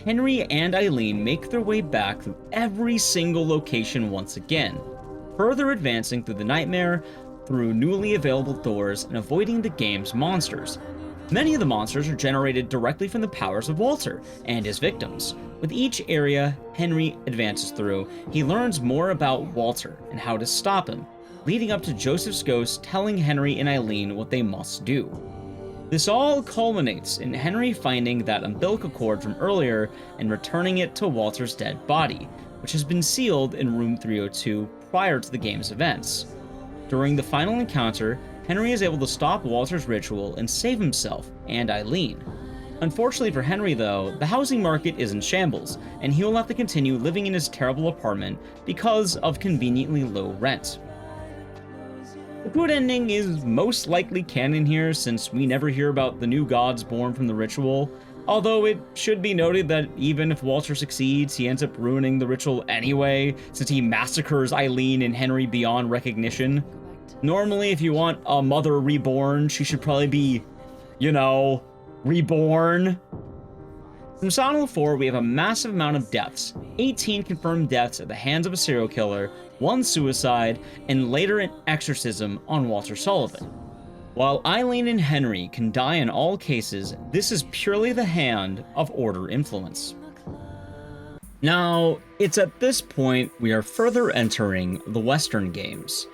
Henry and Eileen make their way back through every single location once again, further advancing through the nightmare, through newly available doors, and avoiding the game's monsters. Many of the monsters are generated directly from the powers of Walter and his victims. With each area Henry advances through, he learns more about Walter and how to stop him, leading up to Joseph's ghost telling Henry and Eileen what they must do. This all culminates in Henry finding that umbilical cord from earlier and returning it to Walter's dead body, which has been sealed in room 302 prior to the game's events. During the final encounter, Henry is able to stop Walter's ritual and save himself and Eileen. Unfortunately for Henry though, the housing market is in shambles, and he will have to continue living in his terrible apartment because of conveniently low rent. The good ending is most likely canon here, since we never hear about the new gods born from the ritual, Although it should be noted that even if Walter succeeds, he ends up ruining the ritual anyway, since he massacres Eileen and Henry beyond recognition. Normally, if you want a mother reborn, she should probably be, reborn. From Silent Hill 4, we have a massive amount of deaths. 18 confirmed deaths at the hands of a serial killer, 1 suicide, and later an exorcism on Walter Sullivan. While Eileen and Henry can die in all cases, this is purely the hand of Order influence. Now, it's at this point we are further entering the Western games.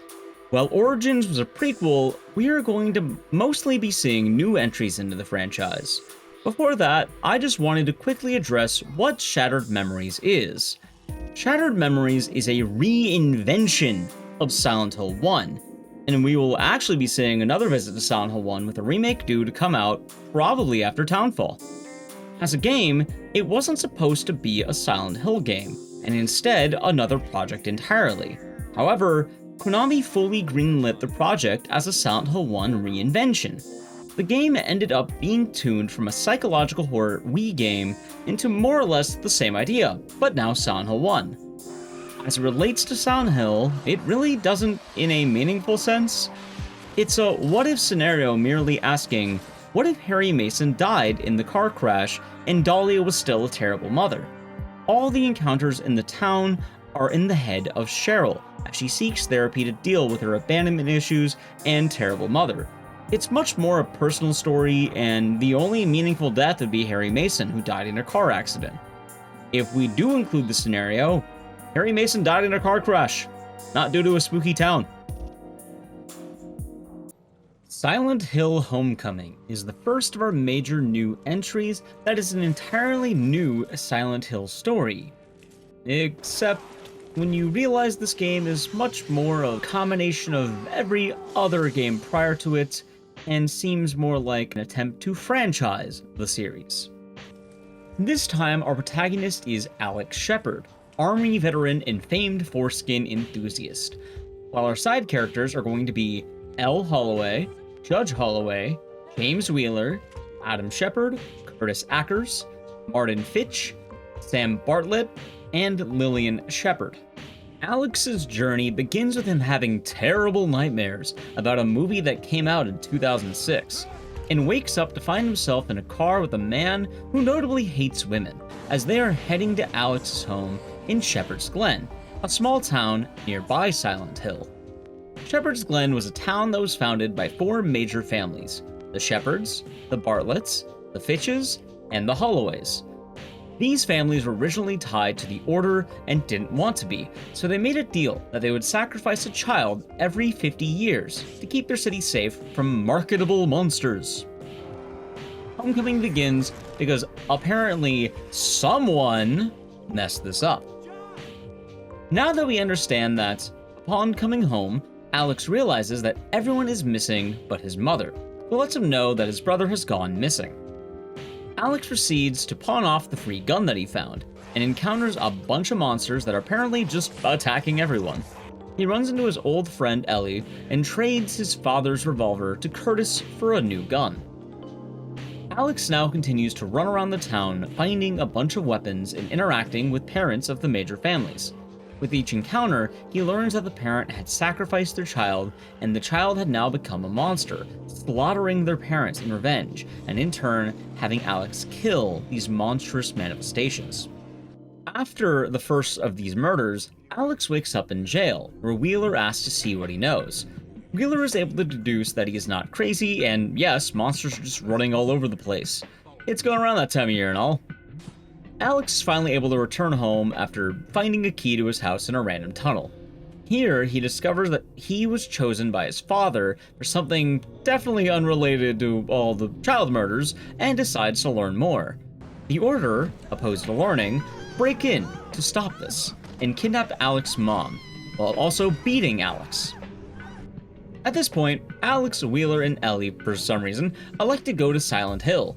While Origins was a prequel, we are going to mostly be seeing new entries into the franchise. Before that, I just wanted to quickly address what Shattered Memories is. Shattered Memories is a reinvention of Silent Hill 1, and we will actually be seeing another visit to Silent Hill 1 with a remake due to come out probably after Townfall. As a game, it wasn't supposed to be a Silent Hill game, and instead another project entirely. However, Konami fully greenlit the project as a Silent Hill 1 reinvention. The game ended up being tuned from a psychological horror Wii game into more or less the same idea, but now Silent Hill 1. As it relates to Silent Hill, it really doesn't in a meaningful sense. It's a what-if scenario merely asking, what if Harry Mason died in the car crash and Dahlia was still a terrible mother? All the encounters in the town are in the head of Cheryl, as she seeks therapy to deal with her abandonment issues and terrible mother. It's much more a personal story, and the only meaningful death would be Harry Mason, who died in a car accident. If we do include the scenario, Harry Mason died in a car crash, not due to a spooky town. Silent Hill Homecoming is the first of our major new entries that is an entirely new Silent Hill story. Except when you realize this game is much more a combination of every other game prior to it, and seems more like an attempt to franchise the series. This time, our protagonist is Alex Shepard, Army veteran and famed foreskin enthusiast, while our side characters are going to be Elle Holloway, Judge Holloway, James Wheeler, Adam Shepard, Curtis Ackers, Martin Fitch, Sam Bartlett, and Lillian Shepard. Alex's journey begins with him having terrible nightmares about a movie that came out in 2006, and wakes up to find himself in a car with a man who notably hates women, as they are heading to Alex's home in Shepherd's Glen, a small town nearby Silent Hill. Shepherd's Glen was a town that was founded by 4 major families: the Shepherds, the Bartletts, the Fitches, and the Holloways. These families were originally tied to the Order and didn't want to be, so they made a deal that they would sacrifice a child every 50 years to keep their city safe from marketable monsters. Homecoming begins because apparently someone messed this up. Now that we understand that, upon coming home, Alex realizes that everyone is missing but his mother, who lets him know that his brother has gone missing. Alex proceeds to pawn off the free gun that he found, and encounters a bunch of monsters that are apparently just attacking everyone. He runs into his old friend Ellie and trades his father's revolver to Curtis for a new gun. Alex now continues to run around the town, finding a bunch of weapons and interacting with parents of the major families. With each encounter, he learns that the parent had sacrificed their child, and the child had now become a monster, slaughtering their parents in revenge, and in turn, having Alex kill these monstrous manifestations. After the first of these murders, Alex wakes up in jail, where Wheeler asks to see what he knows. Wheeler is able to deduce that he is not crazy, and yes, monsters are just running all over the place. It's going around that time of year and all. Alex is finally able to return home after finding a key to his house in a random tunnel. Here, he discovers that he was chosen by his father for something definitely unrelated to all the child murders, and decides to learn more. The Order, opposed to learning, break in to stop this, and kidnap Alex's mom, while also beating Alex. At this point, Alex, Wheeler, and Ellie, for some reason, elect to go to Silent Hill.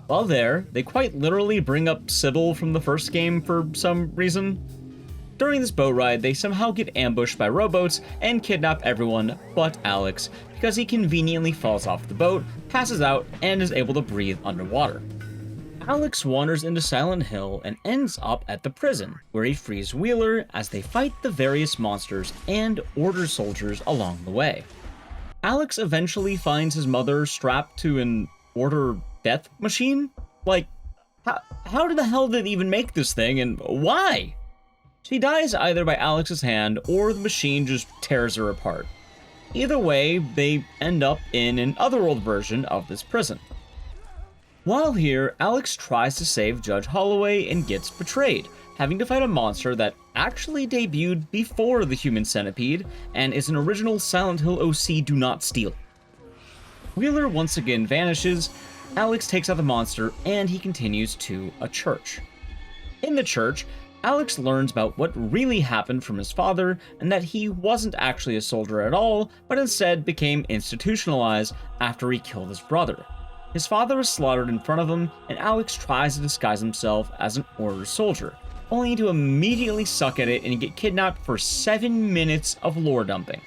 While there, they quite literally bring up Sybil from the first game for some reason. During this boat ride, they somehow get ambushed by rowboats and kidnap everyone but Alex, because he conveniently falls off the boat, passes out, and is able to breathe underwater. Alex wanders into Silent Hill and ends up at the prison, where he frees Wheeler as they fight the various monsters and Order soldiers along the way. Alex eventually finds his mother strapped to an Order death machine? Like, how the hell did they even make this thing, and why? She dies either by Alex's hand or the machine just tears her apart. Either way, they end up in an otherworld version of this prison. While here, Alex tries to save Judge Holloway and gets betrayed, having to fight a monster that actually debuted before the Human Centipede and is an original Silent Hill OC Do Not Steal. Wheeler once again vanishes, Alex takes out the monster, and he continues to a church. In the church, Alex learns about what really happened from his father and that he wasn't actually a soldier at all, but instead became institutionalized after he killed his brother. His father is slaughtered in front of him, and Alex tries to disguise himself as an Order soldier, only to immediately suck at it and get kidnapped for 7 minutes of lore dumping.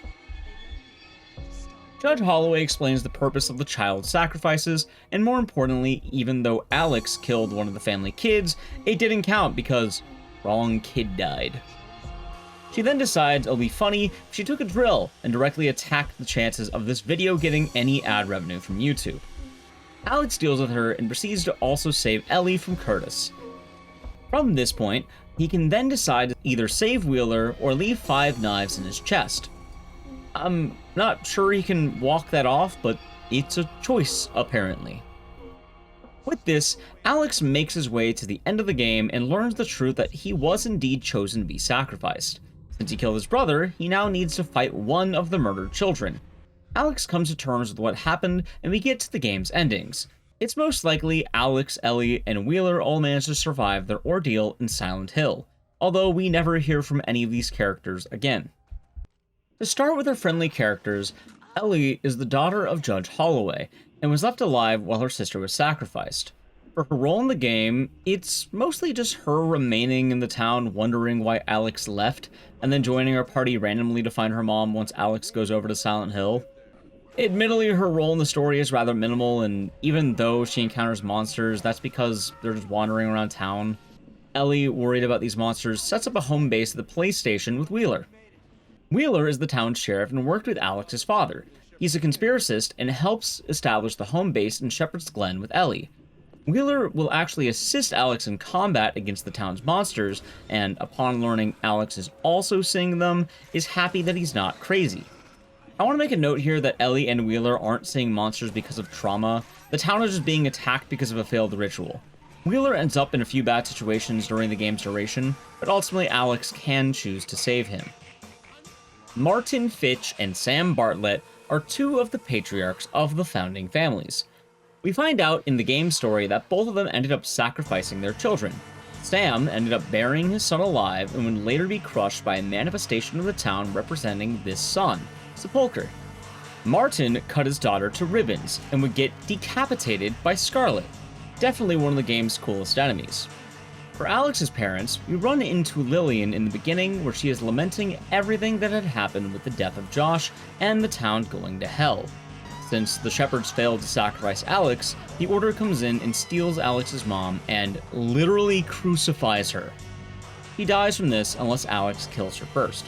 Judge Holloway explains the purpose of the child sacrifices, and more importantly, even though Alex killed one of the family kids, it didn't count because wrong kid died. She then decides it'll be funny if she took a drill and directly attacked the chances of this video getting any ad revenue from YouTube. Alex deals with her and proceeds to also save Ellie from Curtis. From this point, he can then decide to either save Wheeler or leave 5 knives in his chest. I'm not sure he can walk that off, but it's a choice, apparently. With this, Alex makes his way to the end of the game and learns the truth that he was indeed chosen to be sacrificed. Since he killed his brother, he now needs to fight one of the murdered children. Alex comes to terms with what happened, and we get to the game's endings. It's most likely Alex, Ellie, and Wheeler all managed to survive their ordeal in Silent Hill, although we never hear from any of these characters again. To start with our friendly characters, Ellie is the daughter of Judge Holloway, and was left alive while her sister was sacrificed. For her role in the game, it's mostly just her remaining in the town wondering why Alex left, and then joining her party randomly to find her mom once Alex goes over to Silent Hill. Admittedly, her role in the story is rather minimal, and even though she encounters monsters, that's because they're just wandering around town. Ellie, worried about these monsters, sets up a home base at the police station with Wheeler. Wheeler is the town's sheriff and worked with Alex's father. He's a conspiracist and helps establish the home base in Shepherd's Glen with Ellie. Wheeler will actually assist Alex in combat against the town's monsters, and upon learning Alex is also seeing them, is happy that he's not crazy. I want to make a note here that Ellie and Wheeler aren't seeing monsters because of trauma. The town is just being attacked because of a failed ritual. Wheeler ends up in a few bad situations during the game's duration, but ultimately Alex can choose to save him. Martin Fitch and Sam Bartlett are 2 of the patriarchs of the founding families. We find out in the game story that both of them ended up sacrificing their children. Sam ended up burying his son alive and would later be crushed by a manifestation of the town representing this son, Sepulcher. Martin cut his daughter to ribbons and would get decapitated by Scarlet, definitely one of the game's coolest enemies. For Alex's parents, we run into Lillian in the beginning where she is lamenting everything that had happened with the death of Josh and the town going to hell. Since the shepherds failed to sacrifice Alex, the Order comes in and steals Alex's mom and literally crucifies her. He dies from this unless Alex kills her first.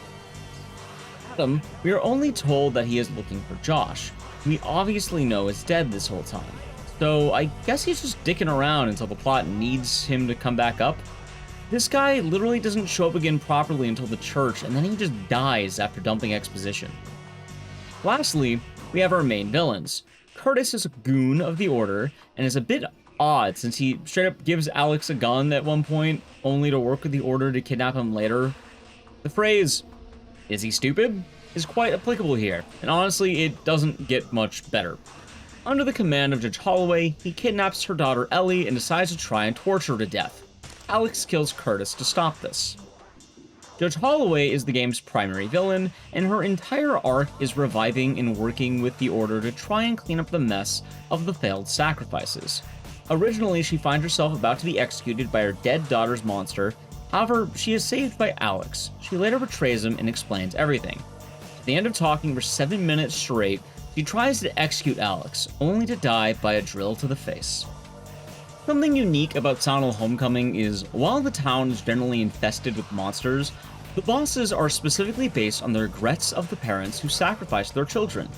Adam, we are only told that he is looking for Josh. We obviously know is dead this whole time. So I guess he's just dicking around until the plot needs him to come back up. This guy literally doesn't show up again properly until the church, and then he just dies after dumping exposition. Lastly, we have our main villains. Curtis is a goon of the Order, and is a bit odd since he straight up gives Alex a gun at one point, only to work with the Order to kidnap him later. The phrase, "Is he stupid?" is quite applicable here, and honestly, it doesn't get much better. Under the command of Judge Holloway, he kidnaps her daughter Ellie and decides to try and torture her to death. Alex kills Curtis to stop this. Judge Holloway is the game's primary villain, and her entire arc is reviving and working with the Order to try and clean up the mess of the failed sacrifices. Originally, she finds herself about to be executed by her dead daughter's monster. However, she is saved by Alex. She later betrays him and explains everything. At the end of talking for 7 minutes straight, she tries to execute Alex, only to die by a drill to the face. Something unique about Silent Hill Homecoming is, while the town is generally infested with monsters, the bosses are specifically based on the regrets of the parents who sacrificed their children.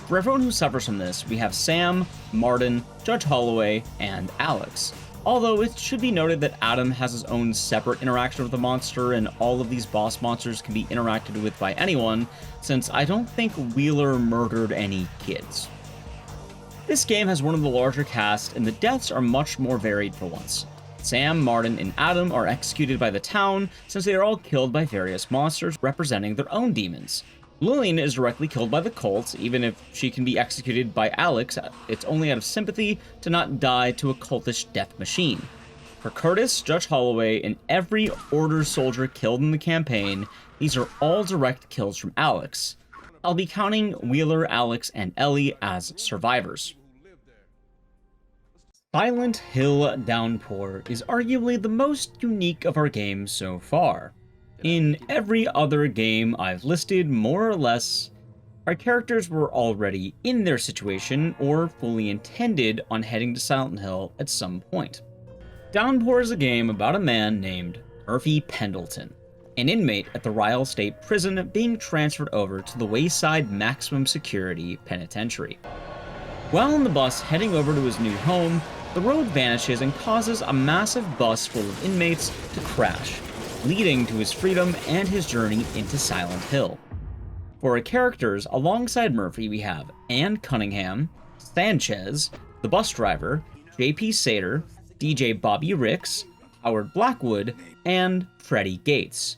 For everyone who suffers from this, we have Sam, Martin, Judge Holloway, and Alex. Although it should be noted that Adam has his own separate interaction with the monster, and all of these boss monsters can be interacted with by anyone, since I don't think Wheeler murdered any kids. This game has one of the larger casts, and the deaths are much more varied for once. Sam, Martin, and Adam are executed by the town, since they are all killed by various monsters representing their own demons. Lillian is directly killed by the cult, even if she can be executed by Alex, it's only out of sympathy to not die to a cultish death machine. For Curtis, Judge Holloway, and every Order soldier killed in the campaign, these are all direct kills from Alex. I'll be counting Wheeler, Alex, and Ellie as survivors. Silent Hill Downpour is arguably the most unique of our games so far. In every other game I've listed, more or less, our characters were already in their situation or fully intended on heading to Silent Hill at some point. Downpour is a game about a man named Murphy Pendleton, an inmate at the Ryle State Prison being transferred over to the Wayside Maximum Security Penitentiary. While on the bus heading over to his new home, the road vanishes and causes a massive bus full of inmates to crash, leading to his freedom and his journey into Silent Hill. For our characters, alongside Murphy, we have Anne Cunningham, Sanchez, the bus driver, JP Sater, DJ Bobby Ricks, Howard Blackwood, and Freddie Gates.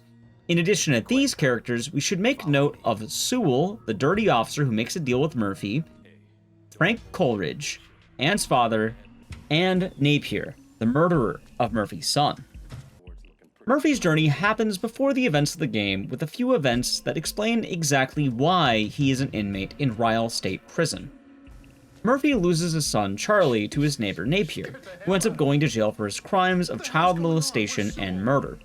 In addition to these characters, we should make note of Sewell, the dirty officer who makes a deal with Murphy, Frank Coleridge, Anne's father, and Napier, the murderer of Murphy's son. Murphy's journey happens before the events of the game, with a few events that explain exactly why he is an inmate in Ryle State Prison. Murphy loses his son, Charlie, to his neighbor Napier, who ends up going to jail for his crimes of child molestation and murder.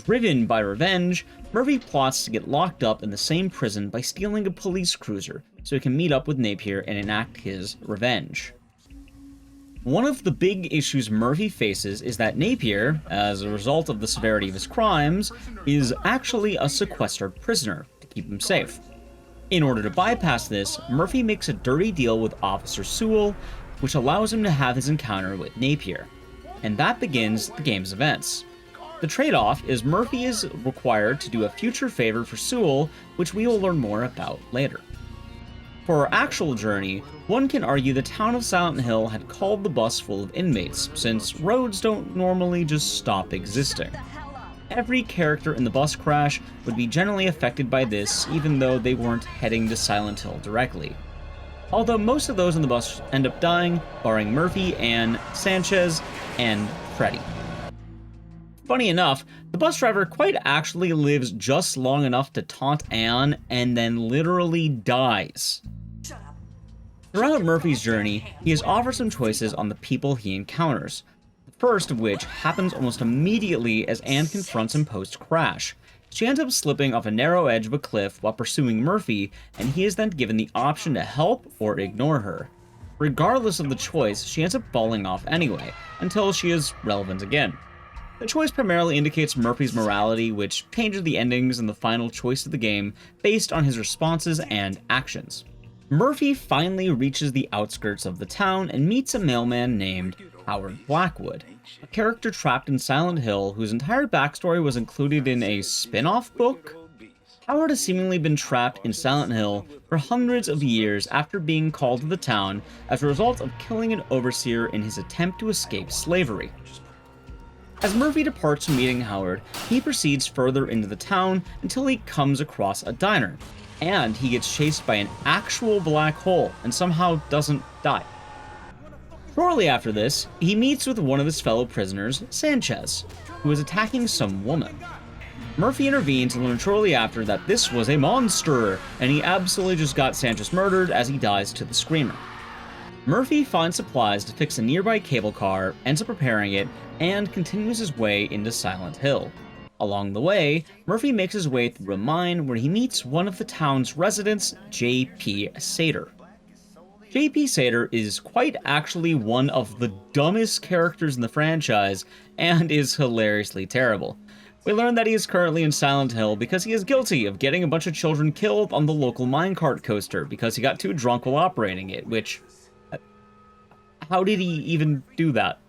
Driven by revenge, Murphy plots to get locked up in the same prison by stealing a police cruiser so he can meet up with Napier and enact his revenge. One of the big issues Murphy faces is that Napier, as a result of the severity of his crimes, is actually a sequestered prisoner to keep him safe. In order to bypass this, Murphy makes a dirty deal with Officer Sewell, which allows him to have his encounter with Napier. And that begins the game's events. The trade-off is Murphy is required to do a future favor for Sewell, which we will learn more about later. For our actual journey, one can argue the town of Silent Hill had called the bus full of inmates, since roads don't normally just stop existing. Every character in the bus crash would be generally affected by this, even though they weren't heading to Silent Hill directly. Although most of those in the bus end up dying, barring Murphy, Anne, Sanchez, and Freddy. Funny enough, the bus driver quite actually lives just long enough to taunt Anne and then literally dies. Throughout Murphy's journey, he is offered some choices on the people he encounters, the first of which happens almost immediately as Anne confronts him post-crash. She ends up slipping off a narrow edge of a cliff while pursuing Murphy, and he is then given the option to help or ignore her. Regardless of the choice, she ends up falling off anyway, until she is relevant again. The choice primarily indicates Murphy's morality, which changes the endings and the final choice of the game based on his responses and actions. Murphy finally reaches the outskirts of the town and meets a mailman named Howard Blackwood, a character trapped in Silent Hill whose entire backstory was included in a spin-off book. Howard has seemingly been trapped in Silent Hill for hundreds of years after being called to the town as a result of killing an overseer in his attempt to escape slavery. As Murphy departs from meeting Howard, he proceeds further into the town until he comes across a diner, and he gets chased by an actual black hole and somehow doesn't die. Shortly after this, he meets with one of his fellow prisoners, Sanchez, who is attacking some woman. Murphy intervenes and learns shortly after that this was a monster, and he absolutely just got Sanchez murdered as he dies to the screamer. Murphy finds supplies to fix a nearby cable car, ends up repairing it, and continues his way into Silent Hill. Along the way, Murphy makes his way through a mine where he meets one of the town's residents, J.P. Sater. JP Sater is quite actually one of the dumbest characters in the franchise, and is hilariously terrible. We learn that he is currently in Silent Hill because he is guilty of getting a bunch of children killed on the local minecart coaster because he got too drunk while operating it, which... how did he even do that?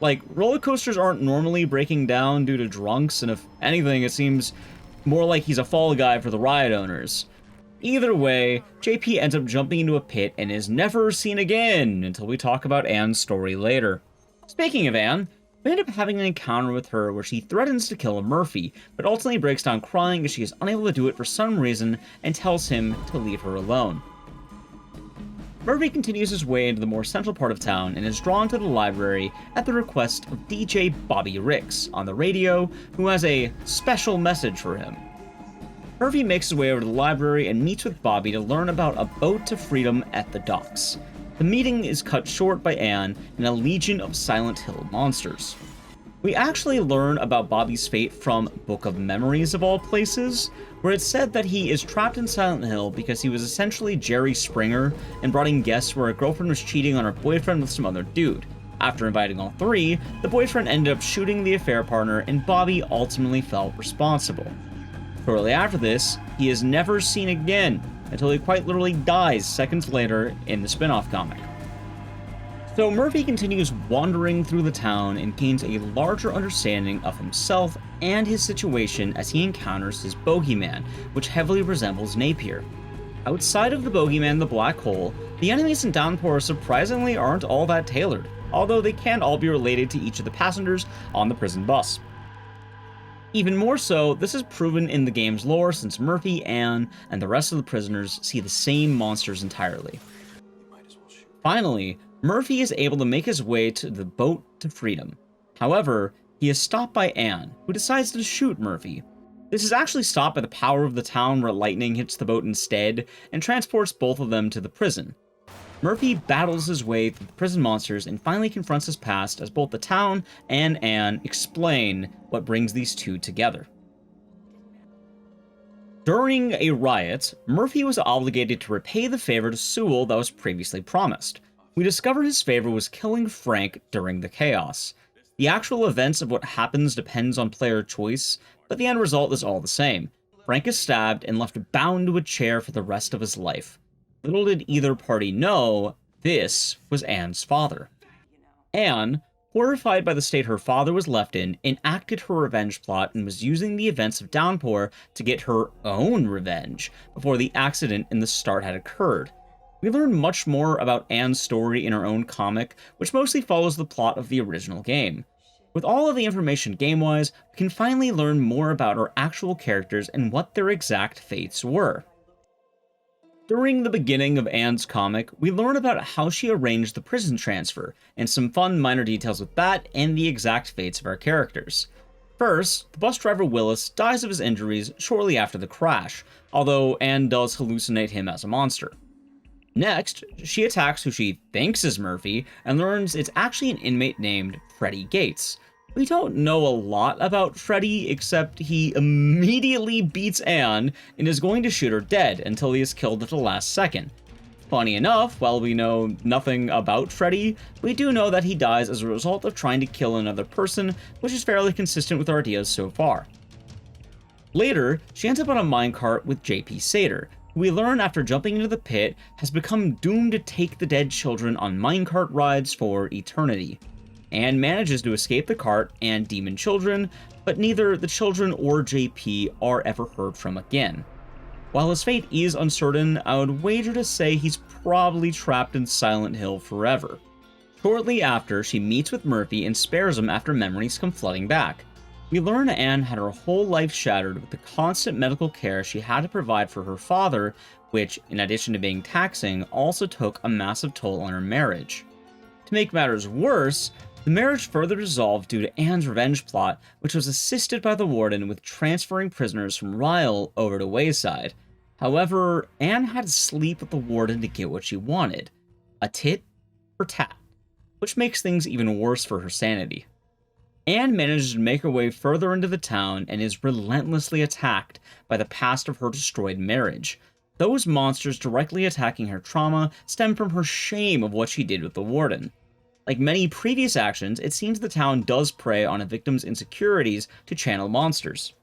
Like, roller coasters aren't normally breaking down due to drunks, and if anything, it seems more like he's a fall guy for the ride owners. Either way, JP ends up jumping into a pit and is never seen again until we talk about Anne's story later. Speaking of Anne, we end up having an encounter with her where she threatens to kill Murphy, but ultimately breaks down crying as she is unable to do it for some reason and tells him to leave her alone. Murphy continues his way into the more central part of town and is drawn to the library at the request of DJ Bobby Ricks on the radio, who has a special message for him. Murphy makes his way over to the library and meets with Bobby to learn about a boat to freedom at the docks. The meeting is cut short by Anne and a legion of Silent Hill monsters. We actually learn about Bobby's fate from Book of Memories of all places, where it's said that he is trapped in Silent Hill because he was essentially Jerry Springer and brought in guests where a girlfriend was cheating on her boyfriend with some other dude. After inviting all three, the boyfriend ended up shooting the affair partner and Bobby ultimately felt responsible. Shortly after this, he is never seen again until he quite literally dies seconds later in the spin-off comic. So Murphy continues wandering through the town and gains a larger understanding of himself and his situation as he encounters his bogeyman, which heavily resembles Napier. Outside of the bogeyman, the black hole, the enemies in Downpour surprisingly aren't all that tailored, although they can all be related to each of the passengers on the prison bus. Even more so, this is proven in the game's lore since Murphy, Anne, and the rest of the prisoners see the same monsters entirely. Finally, Murphy is able to make his way to the boat to freedom. However, he is stopped by Anne, who decides to shoot Murphy. This is actually stopped by the power of the town where lightning hits the boat instead and transports both of them to the prison. Murphy battles his way through the prison monsters and finally confronts his past as both the town and Anne explain what brings these two together. During a riot, Murphy was obligated to repay the favor to Sewell that was previously promised. We discover his favor was killing Frank during the chaos. The actual events of what happens depends on player choice, but the end result is all the same. Frank is stabbed and left bound to a chair for the rest of his life. Little did either party know, this was Anne's father. Anne, horrified by the state her father was left in, enacted her revenge plot and was using the events of Downpour to get her own revenge before the accident in the start had occurred. We learn much more about Anne's story in her own comic, which mostly follows the plot of the original game. With all of the information game-wise, we can finally learn more about our actual characters and what their exact fates were. During the beginning of Anne's comic, we learn about how she arranged the prison transfer, and some fun minor details with that and the exact fates of our characters. First, the bus driver Willis dies of his injuries shortly after the crash, although Anne does hallucinate him as a monster. Next, she attacks who she thinks is Murphy, and learns it's actually an inmate named Freddy Gates. We don't know a lot about Freddy, except he immediately beats Anne and is going to shoot her dead until he is killed at the last second. Funny enough, while we know nothing about Freddy, we do know that he dies as a result of trying to kill another person, which is fairly consistent with our ideas so far. Later, she ends up on a minecart with JP Sater, who we learn after jumping into the pit has become doomed to take the dead children on minecart rides for eternity. Anne manages to escape the cart and demon children, but neither the children or JP are ever heard from again. While his fate is uncertain, I would wager to say he's probably trapped in Silent Hill forever. Shortly after, she meets with Murphy and spares him after memories come flooding back. We learn Anne had her whole life shattered with the constant medical care she had to provide for her father, which, in addition to being taxing, also took a massive toll on her marriage. To make matters worse, the marriage further dissolved due to Anne's revenge plot, which was assisted by the warden with transferring prisoners from Ryle over to Wayside. However, Anne had to sleep with the warden to get what she wanted, a tit for tat, which makes things even worse for her sanity. Anne manages to make her way further into the town and is relentlessly attacked by the past of her destroyed marriage. Those monsters directly attacking her trauma stem from her shame of what she did with the warden. Like many previous actions, it seems the town does prey on a victim's insecurities to channel monsters.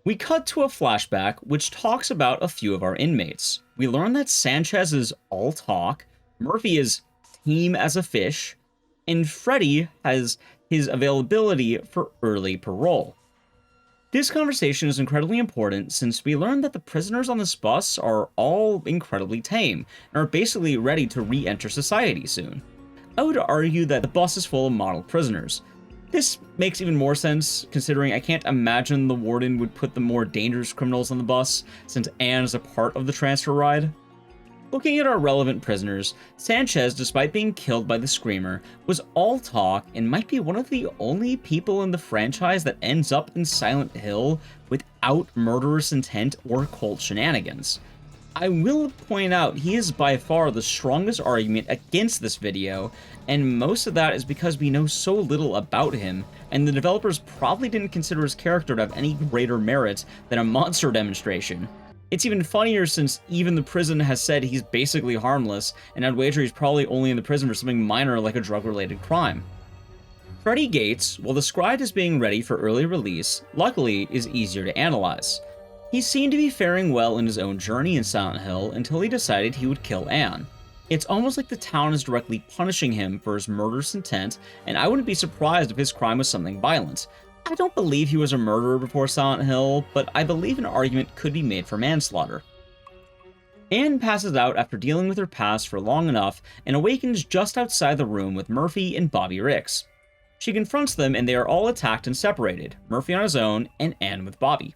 We cut to a flashback which talks about a few of our inmates. We learn that Sanchez is all talk, Murphy is tame as a fish, and Freddy has his availability for early parole. This conversation is incredibly important since we learn that the prisoners on this bus are all incredibly tame and are basically ready to re-enter society soon. I would argue that the bus is full of model prisoners. This makes even more sense considering I can't imagine the warden would put the more dangerous criminals on the bus since Anne is a part of the transfer ride. Looking at our relevant prisoners, Sanchez, despite being killed by the Screamer, was all talk and might be one of the only people in the franchise that ends up in Silent Hill without murderous intent or cult shenanigans. I will point out he is by far the strongest argument against this video, and most of that is because we know so little about him, and the developers probably didn't consider his character to have any greater merit than a monster demonstration. It's even funnier since even the prison has said he's basically harmless, and I'd wager he's probably only in the prison for something minor like a drug-related crime. Freddy Gates, while described as being ready for early release, luckily is easier to analyze. He seemed to be faring well in his own journey in Silent Hill until he decided he would kill Anne. It's almost like the town is directly punishing him for his murderous intent, and I wouldn't be surprised if his crime was something violent. I don't believe he was a murderer before Silent Hill, but I believe an argument could be made for manslaughter. Anne passes out after dealing with her past for long enough and awakens just outside the room with Murphy and Bobby Ricks. She confronts them and they are all attacked and separated, Murphy on his own and Anne with Bobby.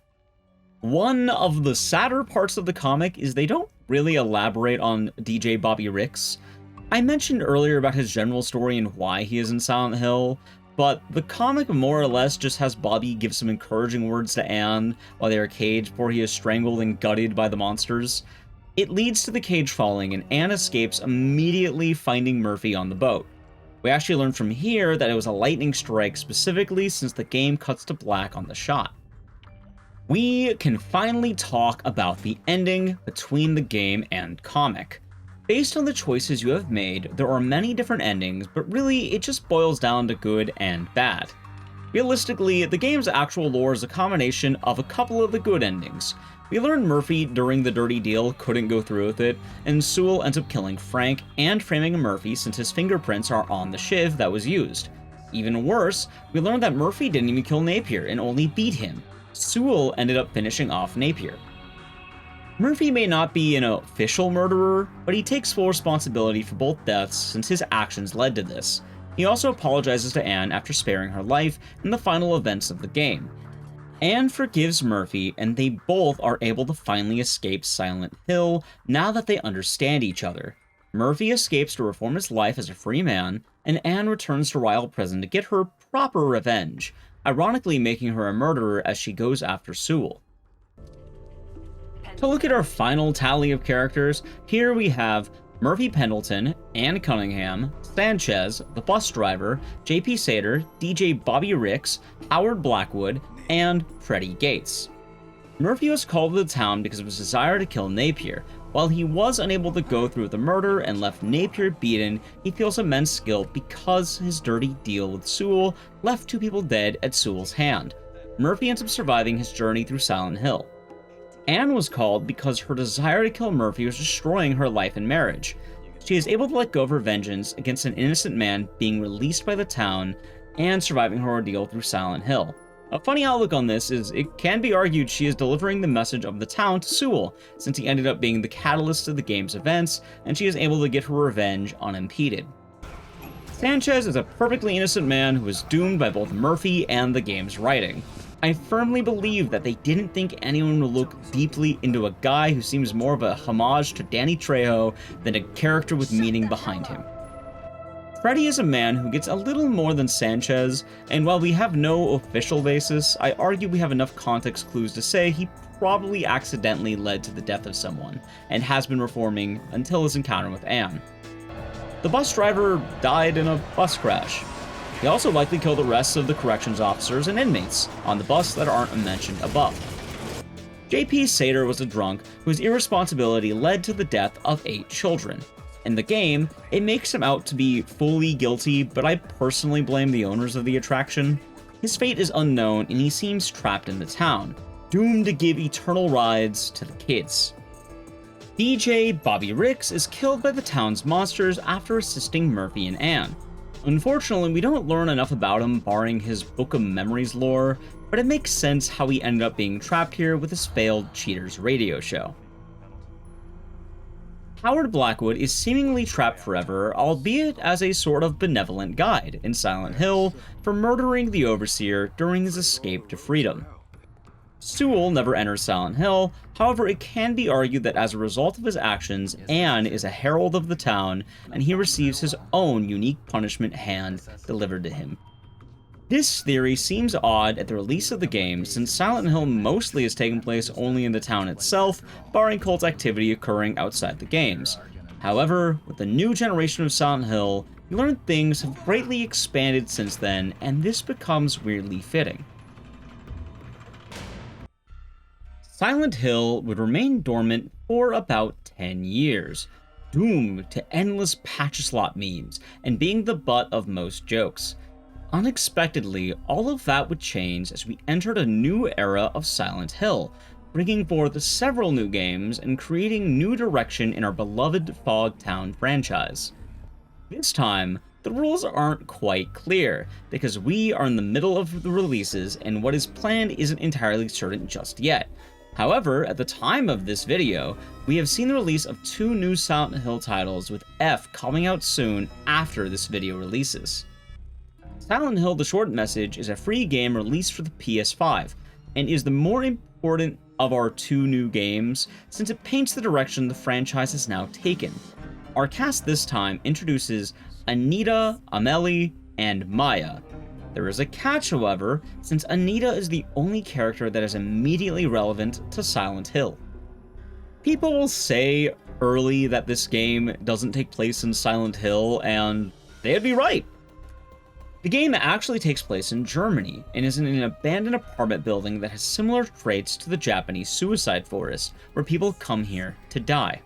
One of the sadder parts of the comic is they don't really elaborate on DJ Bobby Ricks. I mentioned earlier about his general story and why he is in Silent Hill, but the comic more or less just has Bobby give some encouraging words to Anne while they are caged before he is strangled and gutted by the monsters. It leads to the cage falling and Anne escapes, immediately finding Murphy on the boat. We actually learn from here that it was a lightning strike specifically since the game cuts to black on the shot. We can finally talk about the ending between the game and comic. Based on the choices you have made, there are many different endings, but really it just boils down to good and bad. Realistically, the game's actual lore is a combination of a couple of the good endings. We learn Murphy during the dirty deal couldn't go through with it, and Sewell ends up killing Frank and framing Murphy since his fingerprints are on the shiv that was used. Even worse, we learn that Murphy didn't even kill Napier and only beat him. Sewell ended up finishing off Napier. Murphy may not be an official murderer, but he takes full responsibility for both deaths since his actions led to this. He also apologizes to Anne after sparing her life in the final events of the game. Anne forgives Murphy, and they both are able to finally escape Silent Hill now that they understand each other. Murphy escapes to reform his life as a free man, and Anne returns to Ryle Prison to get her proper revenge, ironically making her a murderer as she goes after Sewell. To look at our final tally of characters, here we have Murphy Pendleton, Anne Cunningham, Sanchez, the bus driver, JP Sater, DJ Bobby Ricks, Howard Blackwood, and Freddy Gates. Murphy was called to the town because of his desire to kill Napier. While he was unable to go through with the murder and left Napier beaten, he feels immense guilt because his dirty deal with Sewell left 2 people dead at Sewell's hand. Murphy ends up surviving his journey through Silent Hill. Anne was called because her desire to kill Murphy was destroying her life and marriage. She is able to let go of her vengeance against an innocent man being released by the town and surviving her ordeal through Silent Hill. A funny outlook on this is it can be argued she is delivering the message of the town to Sewell, since he ended up being the catalyst of the game's events, and she is able to get her revenge unimpeded. Sanchez is a perfectly innocent man who was doomed by both Murphy and the game's writing. I firmly believe that they didn't think anyone would look deeply into a guy who seems more of a homage to Danny Trejo than a character with meaning behind him. Freddy is a man who gets a little more than Sanchez, and while we have no official basis, I argue we have enough context clues to say he probably accidentally led to the death of someone, and has been reforming until his encounter with Anne. The bus driver died in a bus crash. He also likely killed the rest of the corrections officers and inmates on the bus that aren't mentioned above. JP Sater was a drunk whose irresponsibility led to the death of 8 children. In the game, it makes him out to be fully guilty, but I personally blame the owners of the attraction. His fate is unknown and he seems trapped in the town, doomed to give eternal rides to the kids. DJ Bobby Ricks is killed by the town's monsters after assisting Murphy and Anne. Unfortunately, we don't learn enough about him barring his Book of Memories lore, but it makes sense how he ended up being trapped here with his failed Cheaters radio show. Howard Blackwood is seemingly trapped forever, albeit as a sort of benevolent guide in Silent Hill for murdering the Overseer during his escape to freedom. Sewell never enters Silent Hill, however it can be argued that as a result of his actions, Anne is a herald of the town, and he receives his own unique punishment hand delivered to him. This theory seems odd at the release of the game, since Silent Hill mostly has taken place only in the town itself, barring cult activity occurring outside the games. However, with the new generation of Silent Hill, we learn things have greatly expanded since then, and this becomes weirdly fitting. Silent Hill would remain dormant for about 10 years, doomed to endless patch-a-slot memes and being the butt of most jokes. Unexpectedly, all of that would change as we entered a new era of Silent Hill, bringing forth several new games and creating new direction in our beloved Fog Town franchise. This time, the rules aren't quite clear, because we are in the middle of the releases and what is planned isn't entirely certain just yet. However, at the time of this video, we have seen the release of 2 new Silent Hill titles, with F coming out soon after this video releases. Silent Hill: The Short Message is a free game released for the PS5, and is the more important of our 2 new games, since it paints the direction the franchise has now taken. Our cast this time introduces Anita, Amelie, and Maya. There is a catch, however, since Anita is the only character that is immediately relevant to Silent Hill. People will say early that this game doesn't take place in Silent Hill, and they'd be right. The game actually takes place in Germany, and is in an abandoned apartment building that has similar traits to the Japanese suicide forest, where people come here to die.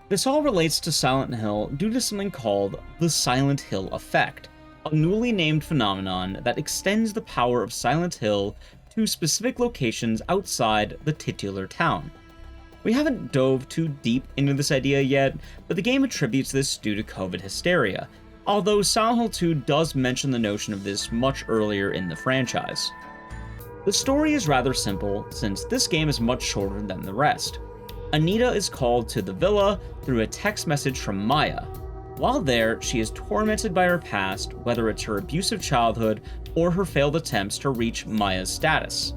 This all relates to Silent Hill due to something called the Silent Hill effect, a newly named phenomenon that extends the power of Silent Hill to specific locations outside the titular town. We haven't dove too deep into this idea yet, but the game attributes this due to COVID hysteria, although Silent Hill 2 does mention the notion of this much earlier in the franchise. The story is rather simple, since this game is much shorter than the rest. Anita is called to the villa through a text message from Maya. While there, she is tormented by her past, whether it's her abusive childhood or her failed attempts to reach Maya's status.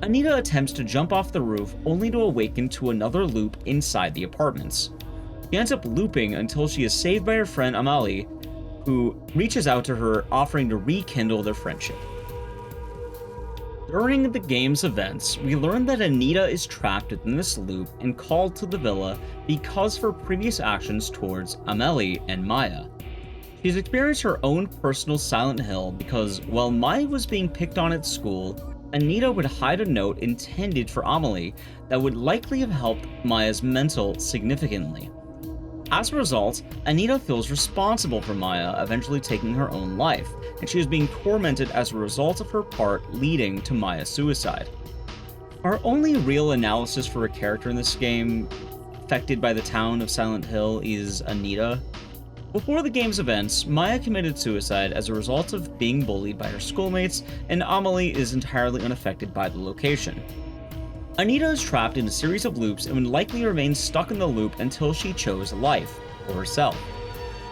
Anita attempts to jump off the roof only to awaken to another loop inside the apartments. She ends up looping until she is saved by her friend Amelie, who reaches out to her offering to rekindle their friendship. During the game's events, we learn that Anita is trapped within this loop and called to the villa because of her previous actions towards Amelie and Maya. She's experienced her own personal Silent Hill because while Maya was being picked on at school, Anita would hide a note intended for Amelie that would likely have helped Maya's mental significantly. As a result, Anita feels responsible for Maya eventually taking her own life, and she is being tormented as a result of her part leading to Maya's suicide. Our only real analysis for a character in this game affected by the town of Silent Hill is Anita. Before the game's events, Maya committed suicide as a result of being bullied by her schoolmates, and Amelie is entirely unaffected by the location. Anita is trapped in a series of loops and would likely remain stuck in the loop until she chose life for herself.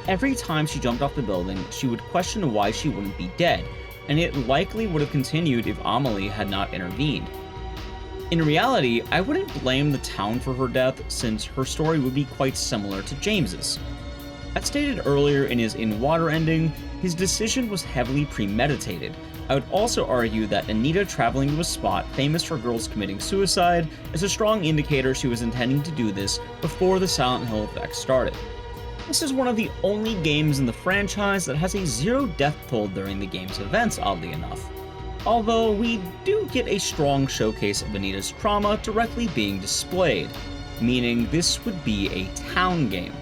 Every time she jumped off the building, she would question why she wouldn't be dead, and it likely would have continued if Amelie had not intervened. In reality, I wouldn't blame the town for her death, since her story would be quite similar to James's. As stated earlier in his In Water ending, his decision was heavily premeditated. I would also argue that Anita traveling to a spot famous for girls committing suicide is a strong indicator she was intending to do this before the Silent Hill effect started. This is one of the only games in the franchise that has a 0 death toll during the game's events, oddly enough. although we do get a strong showcase of Anita's trauma directly being displayed, meaning this would be a town game.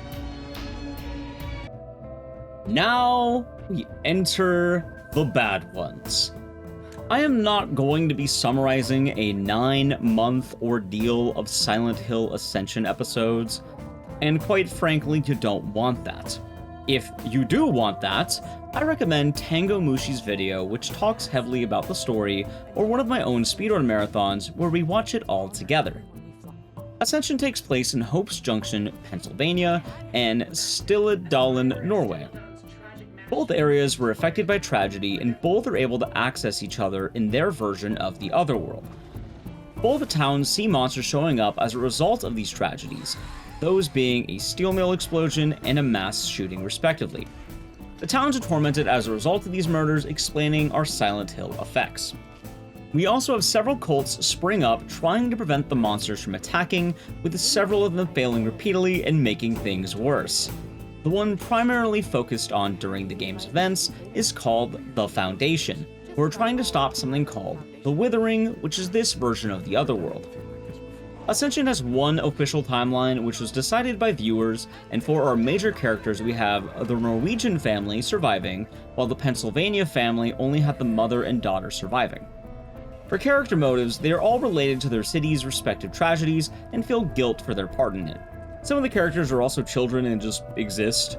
Now we enter the bad ones. I am not going to be summarizing a 9-month ordeal of Silent Hill Ascension episodes, and quite frankly, you don't want that. If you do want that, I recommend Tango Mushi's video, which talks heavily about the story, or one of my own speedrun marathons where we watch it all together. Ascension takes place in Hope's Junction, Pennsylvania, and Stillidalen, Norway. Both areas were affected by tragedy, and both are able to access each other in their version of the Otherworld. Both towns see monsters showing up as a result of these tragedies, those being a steel mill explosion and a mass shooting respectively. The towns are tormented as a result of these murders, explaining our Silent Hill effects. We also have several cults spring up trying to prevent the monsters from attacking, with several of them failing repeatedly and making things worse. The one primarily focused on during the game's events is called the Foundation, who are trying to stop something called the Withering, which is this version of the Otherworld. Ascension has one official timeline, which was decided by viewers, and for our major characters we have the Norwegian family surviving, while the Pennsylvania family only had the mother and daughter surviving. For character motives, they are all related to their cities' respective tragedies and feel guilt for their part in it. Some of the characters are also children and just exist.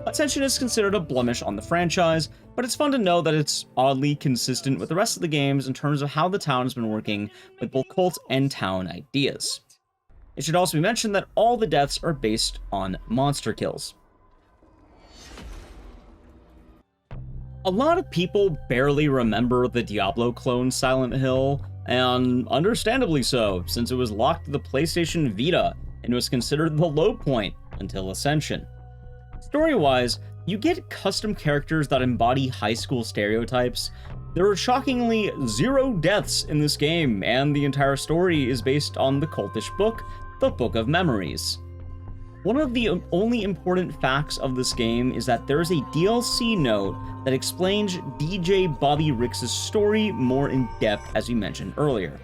Ascension is considered a blemish on the franchise, but it's fun to know that it's oddly consistent with the rest of the games in terms of how the town has been working with both cult and town ideas. It should also be mentioned that all the deaths are based on monster kills. A lot of people barely remember the Diablo clone Silent Hill, and understandably so, since it was locked to the PlayStation Vita and was considered the low point until Ascension. Story-wise, you get custom characters that embody high school stereotypes. There are shockingly 0 deaths in this game, and the entire story is based on the cultish book, The Book of Memories. One of the only important facts of this game is that there is a DLC note that explains DJ Bobby Ricks' story more in depth, as we mentioned earlier.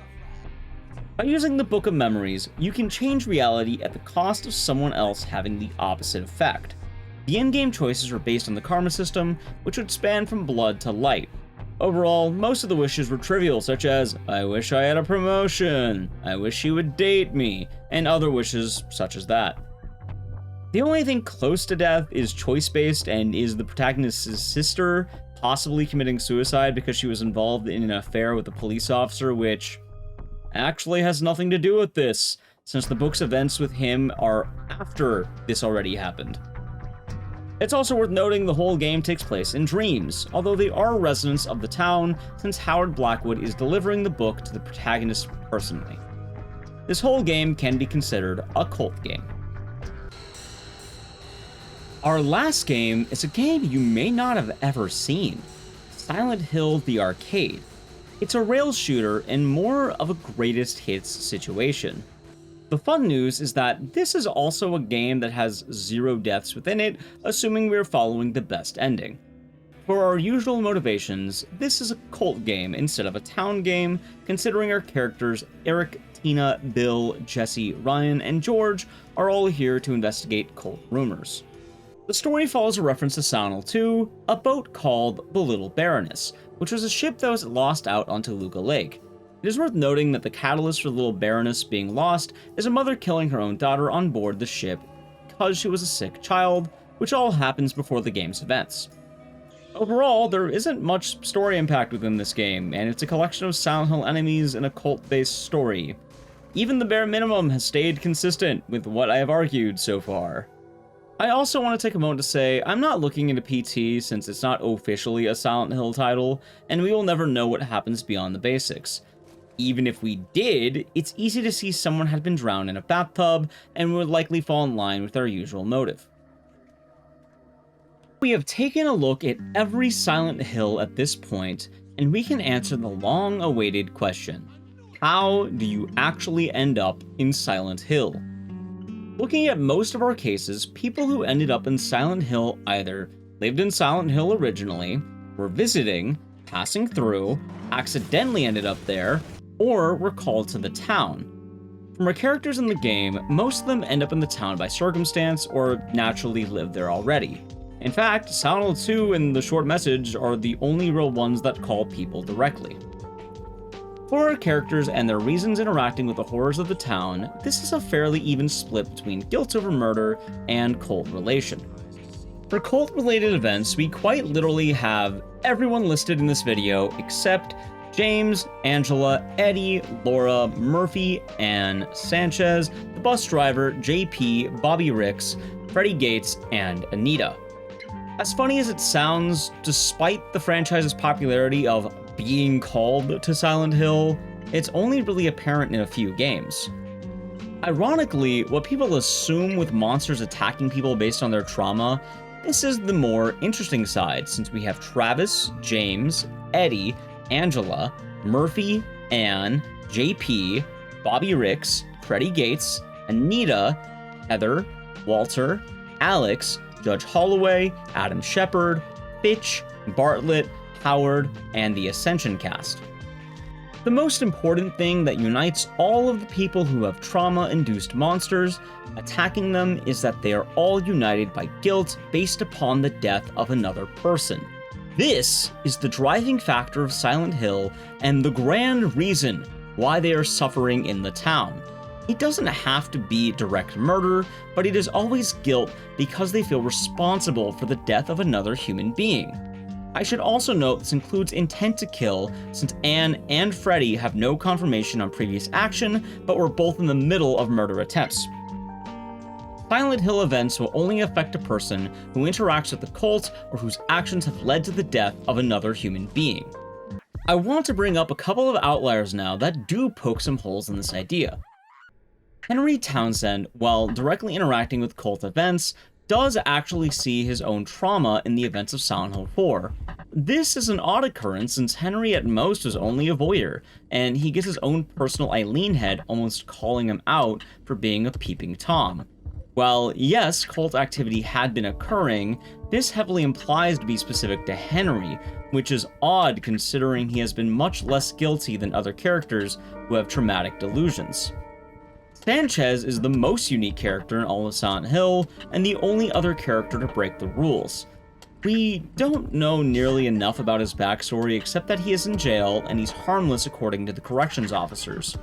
By using the Book of Memories, you can change reality at the cost of someone else having the opposite effect. The in-game choices were based on the karma system, which would span from blood to light. Overall, most of the wishes were trivial, such as, I wish I had a promotion, I wish she would date me, and other wishes such as that. The only thing close to death is choice-based and is the protagonist's sister possibly committing suicide because she was involved in an affair with a police officer, which actually has nothing to do with this, since the book's events with him are after this already happened. It's also worth noting the whole game takes place in dreams, although they are residents of the town, since Howard Blackwood is delivering the book to the protagonist personally. This whole game can be considered a cult game. Our last game is a game you may not have ever seen, Silent Hill the Arcade. It's a rail shooter and more of a greatest hits situation. The fun news is that this is also a game that has 0 deaths within it, assuming we're following the best ending. For our usual motivations, this is a cult game instead of a town game, considering our characters Eric, Tina, Bill, Jesse, Ryan, and George are all here to investigate cult rumors. The story follows a reference to Silent Hill 2, a boat called the Little Baroness, which was a ship that was lost out onto Luga Lake. It is worth noting that the catalyst for the Little Baroness being lost is a mother killing her own daughter on board the ship because she was a sick child, which all happens before the game's events. Overall, there isn't much story impact within this game, and it's a collection of Silent Hill enemies and a cult-based story. Even the bare minimum has stayed consistent with what I have argued so far. I also want to take a moment to say I'm not looking into PT since it's not officially a Silent Hill title, and we will never know what happens beyond the basics. Even if we did, it's easy to see someone had been drowned in a bathtub and would likely fall in line with our usual motive. We have taken a look at every Silent Hill at this point, and we can answer the long-awaited question: how do you actually end up in Silent Hill? Looking at most of our cases, people who ended up in Silent Hill either lived in Silent Hill originally, were visiting, passing through, accidentally ended up there, or were called to the town. From our characters in the game, most of them end up in the town by circumstance or naturally live there already. In fact, Silent Hill 2 and the short message are the only real ones that call people directly. For our characters and their reasons interacting with the horrors of the town, this is a fairly even split between guilt over murder and cult relation. For cult-related events, we quite literally have everyone listed in this video except James, Angela, Eddie, Laura, Murphy, Anne, Sanchez, the bus driver, JP, Bobby Ricks, Freddie Gates, and Anita. As funny as it sounds, despite the franchise's popularity of being called to Silent Hill, it's only really apparent in a few games. Ironically, what people assume with monsters attacking people based on their trauma, this is the more interesting side, since we have Travis, James, Eddie, Angela, Murphy, Anne, JP, Bobby Ricks, Freddie Gates, Anita, Heather, Walter, Alex, Judge Holloway, Adam Shepard, Fitch, Bartlett, Howard, and the Ascension cast. The most important thing that unites all of the people who have trauma-induced monsters attacking them is that they are all united by guilt based upon the death of another person. This is the driving factor of Silent Hill and the grand reason why they are suffering in the town. It doesn't have to be direct murder, but it is always guilt because they feel responsible for the death of another human being. I should also note this includes intent to kill, since Anne and Freddie have no confirmation on previous action, but were both in the middle of murder attempts. Silent Hill events will only affect a person who interacts with the cult or whose actions have led to the death of another human being. I want to bring up a couple of outliers now that do poke some holes in this idea. Henry Townsend, while directly interacting with cult events, does actually see his own trauma in the events of Silent Hill 4. This is an odd occurrence since Henry at most was only a voyeur, and he gets his own personal Eileen head almost calling him out for being a peeping Tom. While yes, cult activity had been occurring, this heavily implies to be specific to Henry, which is odd considering he has been much less guilty than other characters who have traumatic delusions. Sanchez is the most unique character in all of Silent Hill, and the only other character to break the rules. We don't know nearly enough about his backstory except that he is in jail and he's harmless according to the corrections officers.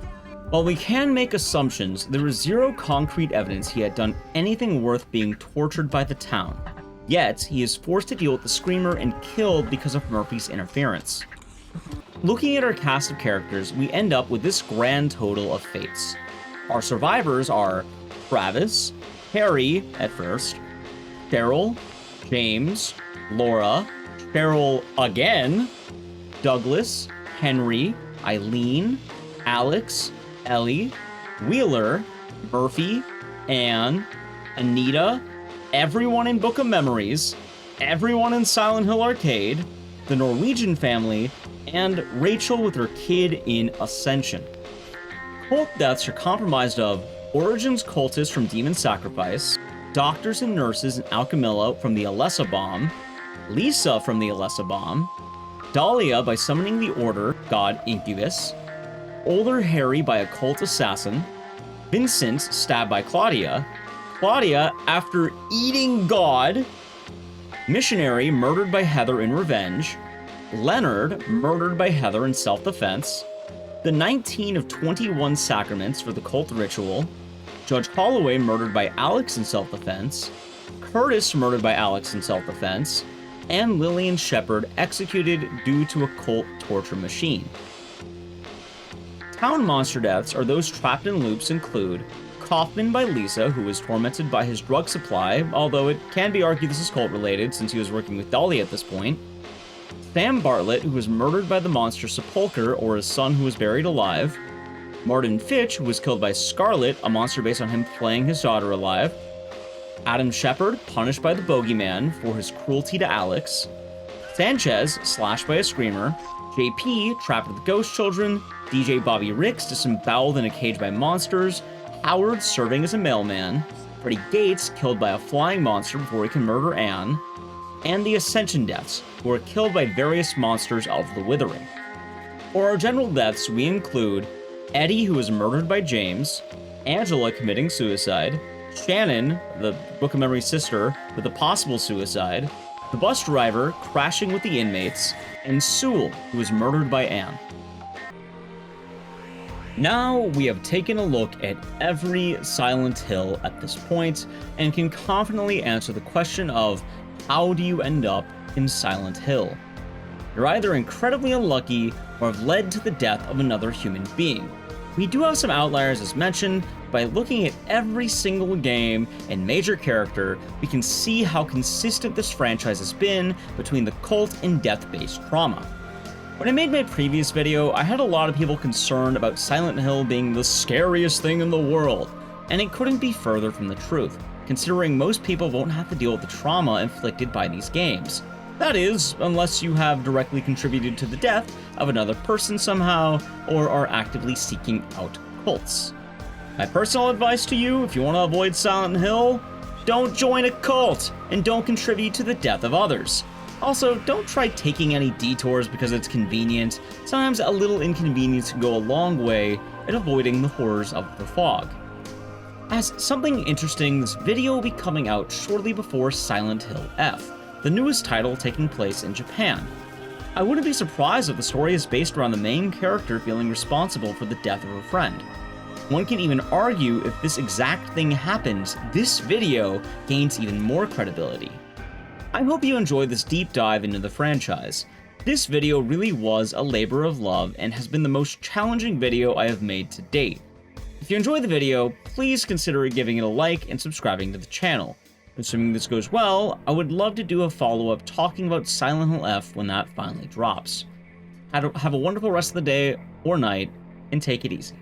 While we can make assumptions, there is zero concrete evidence he had done anything worth being tortured by the town. Yet, he is forced to deal with the Screamer and killed because of Murphy's interference. Looking at our cast of characters, we end up with this grand total of fates. Our survivors are Travis, Harry at first, Cheryl, James, Laura, Cheryl again, Douglas, Henry, Eileen, Alex, Ellie, Wheeler, Murphy, Anne, Anita, everyone in Book of Memories, everyone in Silent Hill Arcade, the Norwegian family, and Rachel with her kid in Ascension. Cult deaths are comprised of Origins cultists from Demon Sacrifice, doctors and nurses in Alchemilla from the Alessa bomb, Lisa from the Alessa bomb, Dahlia by summoning the Order, god Incubus, older Harry by a cult assassin, Vincent stabbed by Claudia, Claudia after eating God, Missionary murdered by Heather in revenge, Leonard murdered by Heather in self-defense, the 19 of 21 sacraments for the cult ritual, Judge Holloway murdered by Alex in self-defense, Curtis murdered by Alex in self-defense, and Lillian Shepard executed due to a cult torture machine. Town monster deaths are those trapped in loops include Kaufman by Lisa, who was tormented by his drug supply, although it can be argued this is cult related since he was working with Dahlia at this point, Sam Bartlett, who was murdered by the monster Sepulcher, or his son who was buried alive, Martin Fitch, who was killed by Scarlet, a monster based on him playing his daughter alive, Adam Shepard, punished by the Bogeyman for his cruelty to Alex, Sanchez, slashed by a Screamer, JP, trapped with the Ghost Children, DJ Bobby Ricks, disemboweled in a cage by monsters, Howard serving as a mailman, Freddie Gates, killed by a flying monster before he can murder Anne, and the Ascension deaths, who are killed by various monsters of the Withering. For our general deaths, we include Eddie, who is murdered by James, Angela committing suicide, Shannon, the Book of Memory's sister, with a possible suicide, the bus driver crashing with the inmates, and Sewell, who is murdered by Anne. Now we have taken a look at every Silent Hill at this point and can confidently answer the question of how do you end up in Silent Hill? You're either incredibly unlucky or have led to the death of another human being. We do have some outliers as mentioned. By looking at every single game and major character, we can see how consistent this franchise has been between the cult and death-based trauma. When I made my previous video, I had a lot of people concerned about Silent Hill being the scariest thing in the world, and it couldn't be further from the truth, considering most people won't have to deal with the trauma inflicted by these games. That is, unless you have directly contributed to the death of another person somehow, or are actively seeking out cults. My personal advice to you, if you want to avoid Silent Hill, don't join a cult, and don't contribute to the death of others. Also, don't try taking any detours because it's convenient. Sometimes a little inconvenience can go a long way in avoiding the horrors of the fog. As something interesting, this video will be coming out shortly before Silent Hill F, the newest title taking place in Japan. I wouldn't be surprised if the story is based around the main character feeling responsible for the death of a friend. One can even argue if this exact thing happens, this video gains even more credibility. I hope you enjoyed this deep dive into the franchise. This video really was a labor of love and has been the most challenging video I have made to date. If you enjoyed the video, please consider giving it a like and subscribing to the channel. Assuming this goes well, I would love to do a follow-up talking about Silent Hill F when that finally drops. Have a wonderful rest of the day or night, and take it easy.